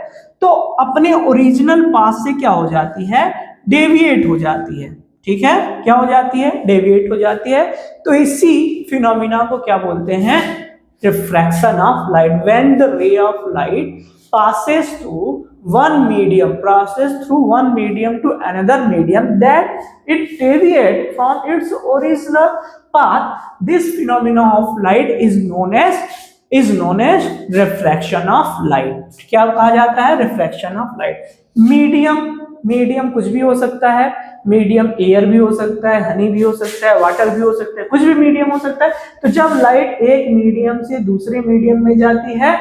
तो अपने ओरिजिनल पाथ से क्या हो जाती है? डेविएट हो जाती है। ठीक है, क्या हो जाती है? डेविएट हो जाती है। तो इसी फिनोमिना को क्या बोलते हैं? Refraction of light. When the ray of light passes through one medium to another medium, that it deviates from its original path. This phenomena of light is known as refraction of light. क्या कहा जाता है? refraction of light. Medium कुछ भी हो सकता है, medium air भी हो सकता है, हनी भी हो सकता है, वाटर भी हो सकता है, कुछ भी मीडियम हो सकता है। तो जब लाइट एक मीडियम से दूसरे मीडियम में जाती है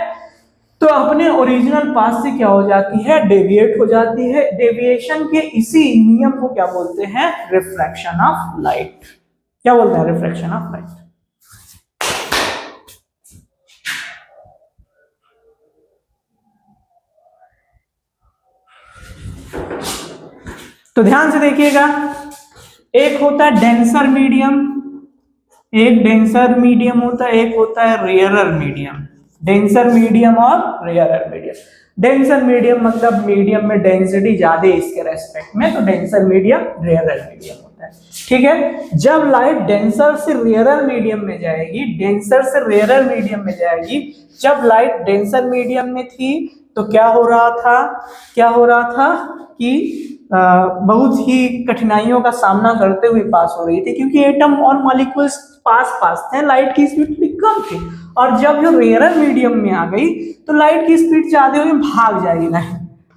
तो अपने ओरिजिनल पाथ से क्या हो जाती है? डेविएट हो जाती है। डेविएशन के इसी नियम को क्या बोलते हैं? Refraction of light. क्या बोलते हैं? Refraction of light. तो ध्यान से देखिएगा, एक होता है डेंसर मीडियम, एक डेंसर मीडियम होता है, एक होता है रेयरर मीडियम। डेंसर मीडियम और रेयरर मीडियम। डेंसर मीडियम मतलब मीडियम में डेंसिटी ज्यादा है इसके रेस्पेक्ट में, तो डेंसर मीडियम रेयरर मीडियम होता है। ठीक है, जब लाइट डेंसर से रेयरर मीडियम में जाएगी, जब लाइट डेंसर मीडियम में थी तो क्या हो रहा था कि बहुत ही कठिनाइयों का सामना करते हुए पास हो रही थी, क्योंकि एटम और मॉलिक्यूल्स पास थे, लाइट की स्पीड थोड़ी कम थी। और जब जो रेयरर मीडियम में आ गई तो लाइट की स्पीड ज्यादा होगी, भाग जाएगी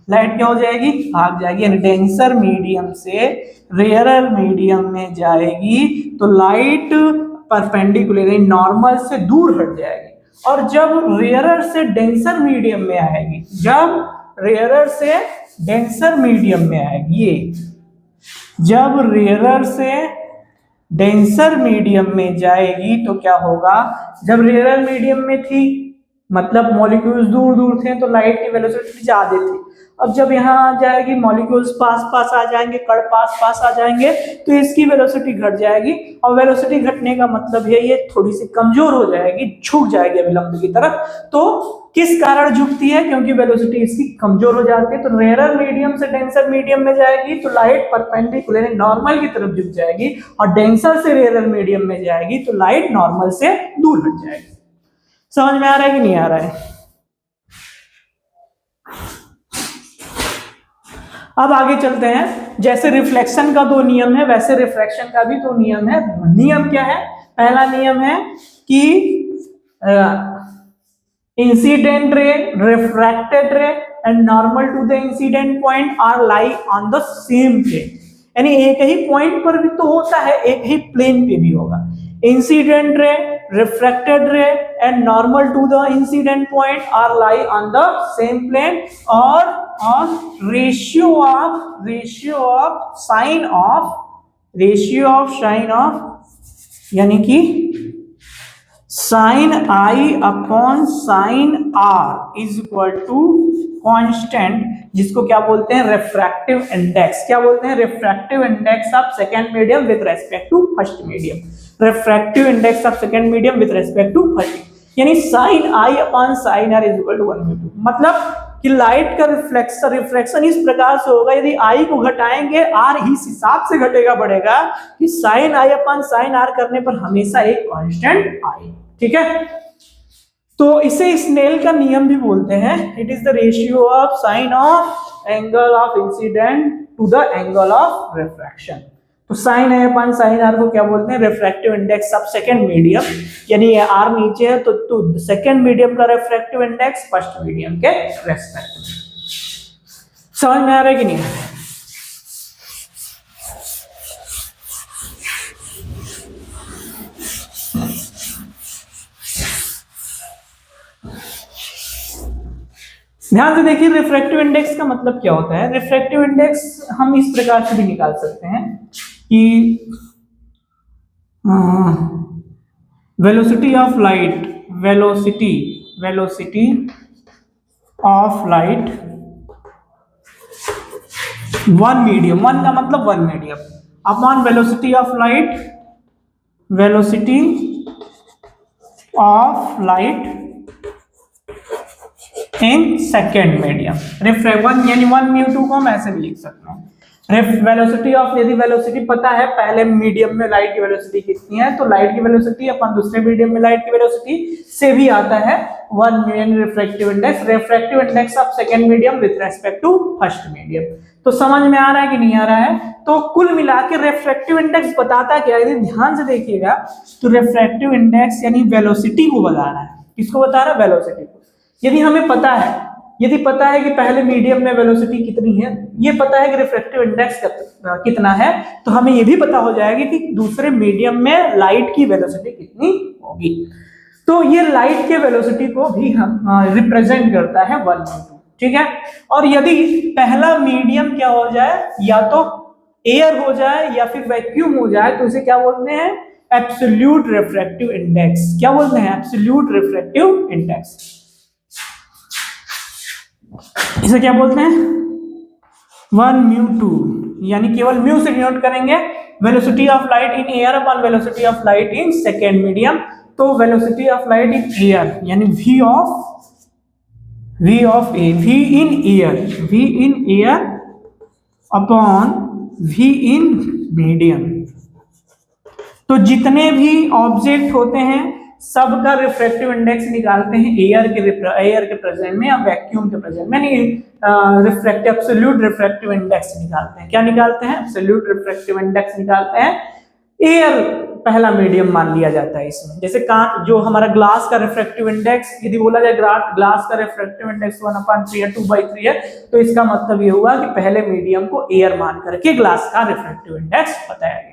लाइट क्या हो जाएगी? भाग जाएगी। यानी डेंसर मीडियम से रेयरर मीडियम में जाएगी तो लाइट परपेंडिकुलर नॉर्मल से दूर हट जाएगी। और जब रेयरर से डेंसर मीडियम में आएगी, जब रेयरर से डेंसर मीडियम में आएगी, जब रेयरर से डेंसर मीडियम में जाएगी तो क्या होगा? जब रेयरर मीडियम में थी मतलब मॉलिक्यूल्स दूर दूर थे तो लाइट की वेलोसिटी ज्यादा थी। अब जब यहाँ आ जाएगी, मॉलिक्यूल्स पास आ जाएंगे, कण पास आ जाएंगे तो इसकी वेलोसिटी घट जाएगी। और वेलोसिटी घटने का मतलब है ये थोड़ी सी कमजोर हो जाएगी, झुक जाएगी अभिलंब की तरफ। तो किस कारण झुकती है? क्योंकि वेलोसिटी इसकी कमजोर हो जाती है। तो रेयरर मीडियम से डेंसर मीडियम में जाएगी तो लाइट परपेंडिकुलर नॉर्मल की तरफ झुक जाएगी, और डेंसर से रेयरर मीडियम में जाएगी तो लाइट नॉर्मल से दूर हट जाएगी। समझ में आ रहा है कि नहीं आ रहा है? अब आगे चलते हैं। जैसे रिफ्लेक्शन का 2 नियम है वैसे रिफ्रैक्शन का भी 2 नियम है। नियम क्या है? पहला नियम है कि incident ray, refracted ray and normal to the incident point are lie on the same plane. यानी एक ही पॉइंट पर भी तो होता है, एक ही प्लेन पे भी होगा। Incident ray refracted ray and normal to the incident point are lie on the same plane or on ratio of sine of यानी कि sin I upon sin R is equal to constant, जिसको क्या बोलते हैं refractive index. क्या बोलते हैं? Refractive index of second medium with respect to first medium. Refractive index of second medium with respect to first, यानी sin I upon sin R is equal to 1/2। मतलब कि लाइट का रिफ्लेक्शन इस प्रकार से होगा, यदि I को घटाएंगे R इस हिसाब से घटेगा बढ़ेगा कि sin I upon sin R करने पर हमेशा एक कांस्टेंट आए। ठीक है, तो इसे स्नेल का नियम भी बोलते हैं। It is the ratio of sine of angle of incidence to the angle of refraction. तो sine I upon sine R को क्या बोलते हैं? Refractive index of second medium, यानी ये आर नीचे है तो सेकंड मीडियम का रिफ्रैक्टिव इंडेक्स फर्स्ट मीडियम के रेस्पेक्ट में। समझ में आ रहा है कि नहीं? ध्यान से देखिए, रिफ्रैक्टिव इंडेक्स का मतलब क्या होता है। रिफ्रैक्टिव इंडेक्स हम इस प्रकार से भी निकाल सकते हैं कि velocity of light one medium, one का मतलब one medium, upon velocity of light in second medium. One यानी 1/2 को हम ऐसे भी लिख सकते हैं। वेलोसिटी ऑफ, यदि वेलोसिटी पता है पहले मीडियम में लाइट की वेलोसिटी कितनी है, तो लाइट की वेलोसिटी अपन दूसरे मीडियम में लाइट की वेलोसिटी से भी आता है 1 million refractive index of second medium with respect to first medium. तो समझ में आ रहा है कि नहीं आ रहा है? तो कुल मिला के रिफ्रैक्टिव इंडेक्स बताता क्या है? यदि ध्यान से देखिएगा तो रिफ्रैक्टिव इंडेक्स यानी वेलोसिटी को बता रहा है। किसको बता रहा है? वेलोसिटी को। यदि हमें पता है कि पहले मीडियम में वेलोसिटी कितनी है, ये पता है कि रिफ्रैक्टिव इंडेक्स कितना है, तो हमें ये भी पता हो जाएगा कि दूसरे मीडियम में लाइट की वेलोसिटी कितनी होगी। तो ये लाइट के वेलोसिटी को भी हम रिप्रेजेंट करता है 1/2। ठीक है, और यदि पहला मीडियम क्या हो जाए, या तो एयर हो जाए या फिर वैक्यूम हो जाए, तो इसे क्या बोलते हैं? Absolute refractive index. क्या बोलते हैं? Absolute refractive index. इसे क्या बोलते हैं? 1/2, यानी केवल म्यू से डिनोट करेंगे velocity of light in air upon velocity of light in second medium. तो velocity of light in air यानी v in air upon v in medium. तो जितने भी ऑब्जेक्ट होते हैं सबका रिफ्रैक्टिव इंडेक्स निकालते हैं एयर के प्रेजेंट में या वैक्यूम के प्रेजेंट में, यानी एब्सोल्यूट रिफ्रैक्टिव इंडेक्स निकालते हैं। क्या निकालते हैं? एब्सोल्यूट रिफ्रैक्टिव इंडेक्स निकालते हैं। एयर पहला मीडियम मान लिया जाता है इसमें। जैसे कांच, जो हमारा ग्लास का रिफ्रैक्टिव इंडेक्स, यदि बोला जाए ग्लास का रिफ्रैक्टिव इंडेक्स 1/3 या 2/3 है, तो इसका मतलब ये हुआ कि पहले मीडियम को एयर मान करके ग्लास का रिफ्रैक्टिव इंडेक्स बताया गया।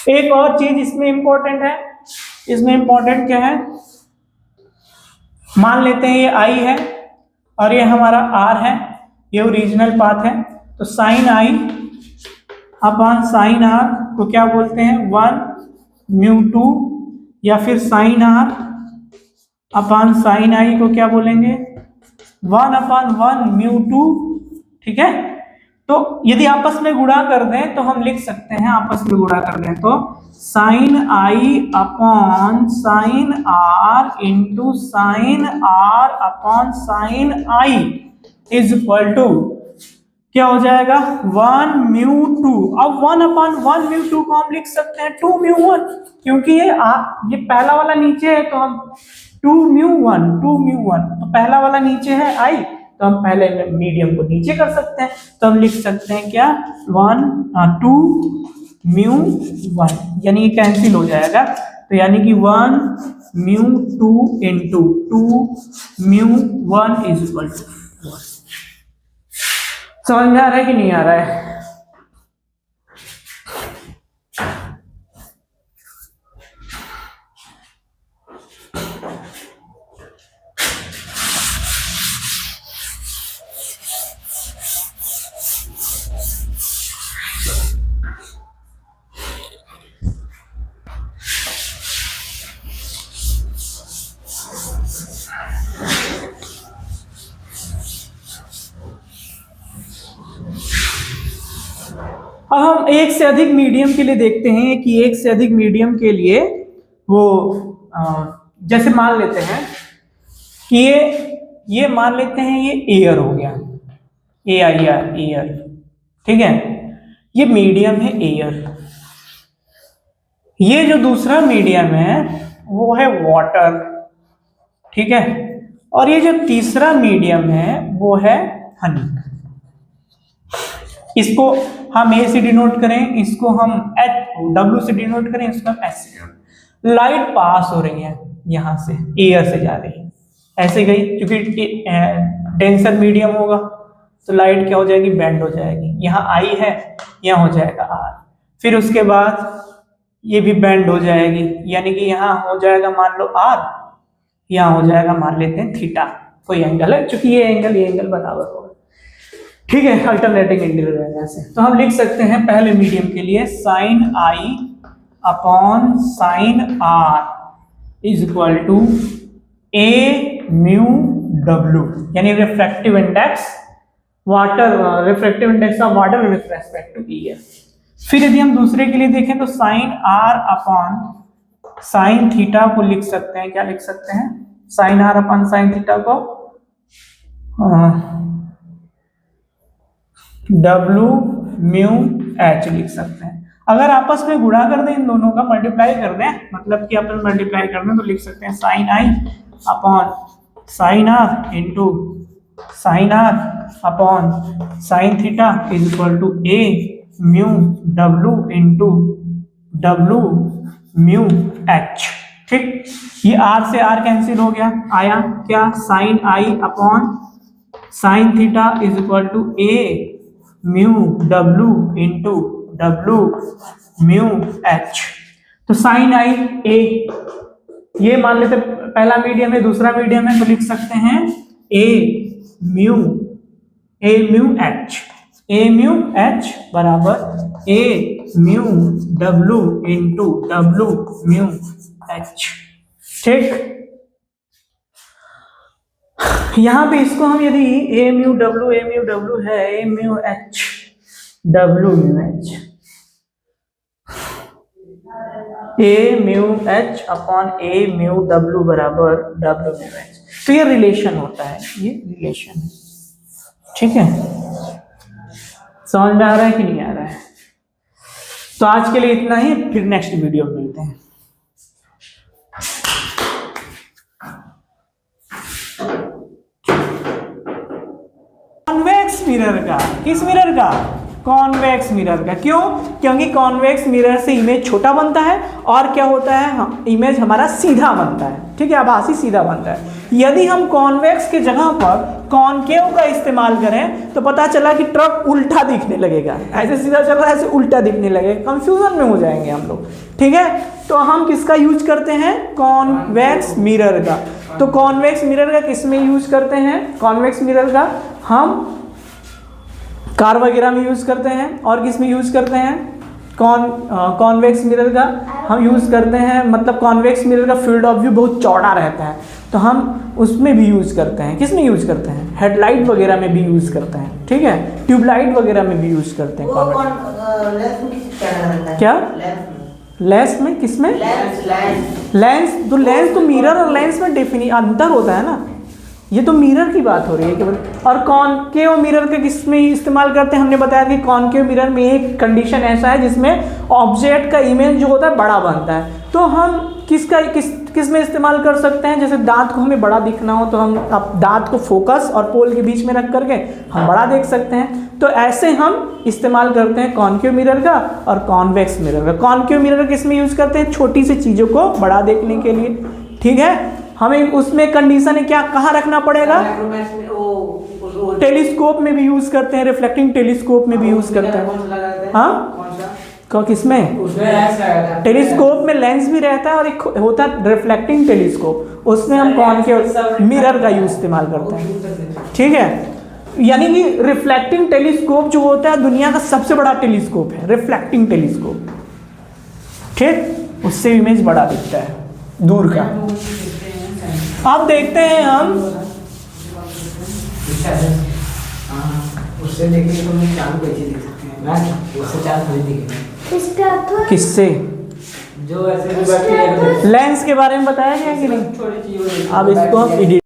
एक और चीज इसमें इंपॉर्टेंट है। इसमें इंपॉर्टेंट क्या है? मान लेते हैं ये I है और ये हमारा R है, ये ओरिजिनल पाथ है। तो sine I upon sine R को क्या बोलते हैं? 1/2, या फिर sine R upon sine I को क्या बोलेंगे? 1/1/2। ठीक है, तो यदि आपस में गुणा कर दें तो हम लिख सकते हैं, आपस में गुणा कर दें तो sine I upon sine R into sine R upon sine I is equal to क्या हो जाएगा? 1/2। अब 1/1/2 को हम लिख सकते हैं 2/1, क्योंकि ये पहला वाला नीचे है तो हम 2/1 तो पहला वाला नीचे है I, तो हम पहले मीडियम को नीचे कर सकते हैं। तो हम लिख सकते हैं क्या? 2/1, यानी ये कैंसिल हो जाएगा। तो यानी कि 1/2 इंटू 2/1 इज इक्वल टू 4। समझ में आ रहा है कि नहीं आ रहा है? अब हम एक से अधिक मीडियम के लिए देखते हैं कि एक से अधिक मीडियम के लिए वो जैसे मान लेते हैं कि ये मान लेते हैं ये एयर हो गया, AIR एयर, ठीक है। ये मीडियम है एयर। ये जो दूसरा मीडियम है वो है वाटर, ठीक है। और ये जो तीसरा मीडियम है वो है हनी। इसको हम ए से डिनोट करें, इसको हम W से डिनोट करें, इसको हम S से डिनोट। लाइट पास हो रही है यहां से, एयर से जा रही है, ऐसे गई, क्योंकि डेंसर मीडियम होगा तो लाइट क्या हो जाएगी, बेंड हो जाएगी। यहाँ I है, यहाँ हो जाएगा R। फिर उसके बाद ये भी बेंड हो जाएगी, यानी कि यहाँ हो जाएगा मान लो R, यहाँ हो जाएगा मान लेते हैं थीटा, कोई एंगल है, क्योंकि ये एंगल बराबर होगा, ठीक है, अल्टरनेटिंग इंटीग्रल वजह से। तो हम लिख सकते हैं पहले मीडियम के लिए sin I upon sin R is equal to A mu W, यानी refractive index of water with respect to air. फिर यदि हम दूसरे के लिए देखें तो sin R upon sin theta को लिख सकते हैं, क्या लिख सकते हैं, sin R upon sin theta को W म्यू H लिख सकते हैं। अगर आपस में गुणा कर दें, इन दोनों का मल्टीप्लाई कर दें, मतलब कि आपस में मल्टीप्लाई कर दें, तो लिख सकते हैं sin I upon sin R into sin R upon sin theta is equal to A mu W into W mu H, ठीक। ये R से R कैंसिल हो गया, आया क्या, sin I upon sin theta is equal to A mu W into W mu H। तो sin I A, ये मान लेते पहला मीडियम है, दूसरा मीडियम है, तो लिख सकते हैं A म्यू H बराबर A mu W into W mu H, ठीक। यहां पे इसको हम यदि A म्यू W है, A mu H W mu H, A mu H upon A mu W बराबर W म्यू H, तो ये रिलेशन होता है, ये रिलेशन है, ठीक है। समझ में आ रहा है कि नहीं आ रहा है? तो आज के लिए इतना ही, फिर नेक्स्ट वीडियो में मिलते हैं। कॉन्वेक्स मिरर का, किस मिरर का, कॉन्वेक्स मिरर का। क्यों? क्योंकि कॉन्वेक्स मिरर से इमेज छोटा बनता है और क्या होता है, इमेज हमारा सीधा बनता है, ठीक है, आभासी सीधा बनता है। यदि हम कॉन्वेक्स के जगह पर कॉनकेव का इस्तेमाल करें तो पता चला कि ट्रक उल्टा दिखने लगेगा, ऐसे सीधा चल रहा है, ऐसे उल्टा दिखने लगेगा, कंफ्यूजन में हो जाएंगे हम लोग, ठीक है। तो हम किसका यूज करते हैं, कॉन्वेक्स मिरर का। तो कॉन्वेक्स मिरर का किस में यूज करते हैं, कॉन्वेक्स मिरर का हम कार वगैरह में यूज करते हैं, और किस में यूज करते हैं, कॉन्वेक्स मिरर का हम यूज करते हैं, मतलब कॉन्वेक्स मिरर का फील्ड ऑफ व्यू बहुत चौड़ा रहता है, तो हम उसमें भी यूज करते हैं। किस में यूज करते हैं, हेडलाइट वगैरह में भी यूज करते हैं, ठीक है, ट्यूबलाइट वगैरह में भी यूज करते हैं। क्या लेंस में, किस में, लेंस तो मिरर और लेंस में अंतर होता है ना, ये तो मिरर की बात हो रही है केवल। और कॉनकेव मिरर के किस में इस्तेमाल करते हैं, हमने बताया कि कॉनकेव मिरर में एक कंडीशन ऐसा है जिसमें ऑब्जेक्ट का इमेज जो होता है बड़ा बनता है। तो हम किस में इस्तेमाल कर सकते हैं, जैसे दांत को हमें बड़ा दिखना हो तो हम दांत को फोकस और पोल के बीच में रख करके हम बड़ा देख सकते हैं। तो ऐसे हम इस्तेमाल करते हैं कॉनकेव मिरर का और कॉन्वेक्स मिरर का। कॉनकेव मिरर किस में यूज करते हैं, छोटी सी चीज़ों को बड़ा देखने के लिए, ठीक है। हमें उसमें कंडीशन है क्या, कहाँ रखना पड़ेगा, टेलीस्कोप में भी यूज करते हैं, रिफ्लेक्टिंग टेलीस्कोप में भी यूज करते हैं। हाँ किसमें? उसमें लेंस लगाता है। टेलीस्कोप में लेंस भी रहता है और एक होता है रिफ्लेक्टिंग टेलीस्कोप, उसमें हम कौन के मिरर का यूज इस्तेमाल करते हैं। ठीक है, यानी कि रिफ्लेक्टिंग टेलीस्कोप जो होता है दुनिया का सबसे बड़ा टेलीस्कोप है, रिफ्लेक्टिंग टेलीस्कोप। ठीक, उससे इमेज बड़ा दिखता है दूर का। अब देखते हैं हम उससे देखने को हम चांद को ऐसे देख सकते हैं ना, उससे चांद नहीं दिखेगा। इसका तो किससे? जो ऐसे भी बैठे हैं लेंस के बारे में बताया गया कि नहीं? छोटी चीज अब इसको हम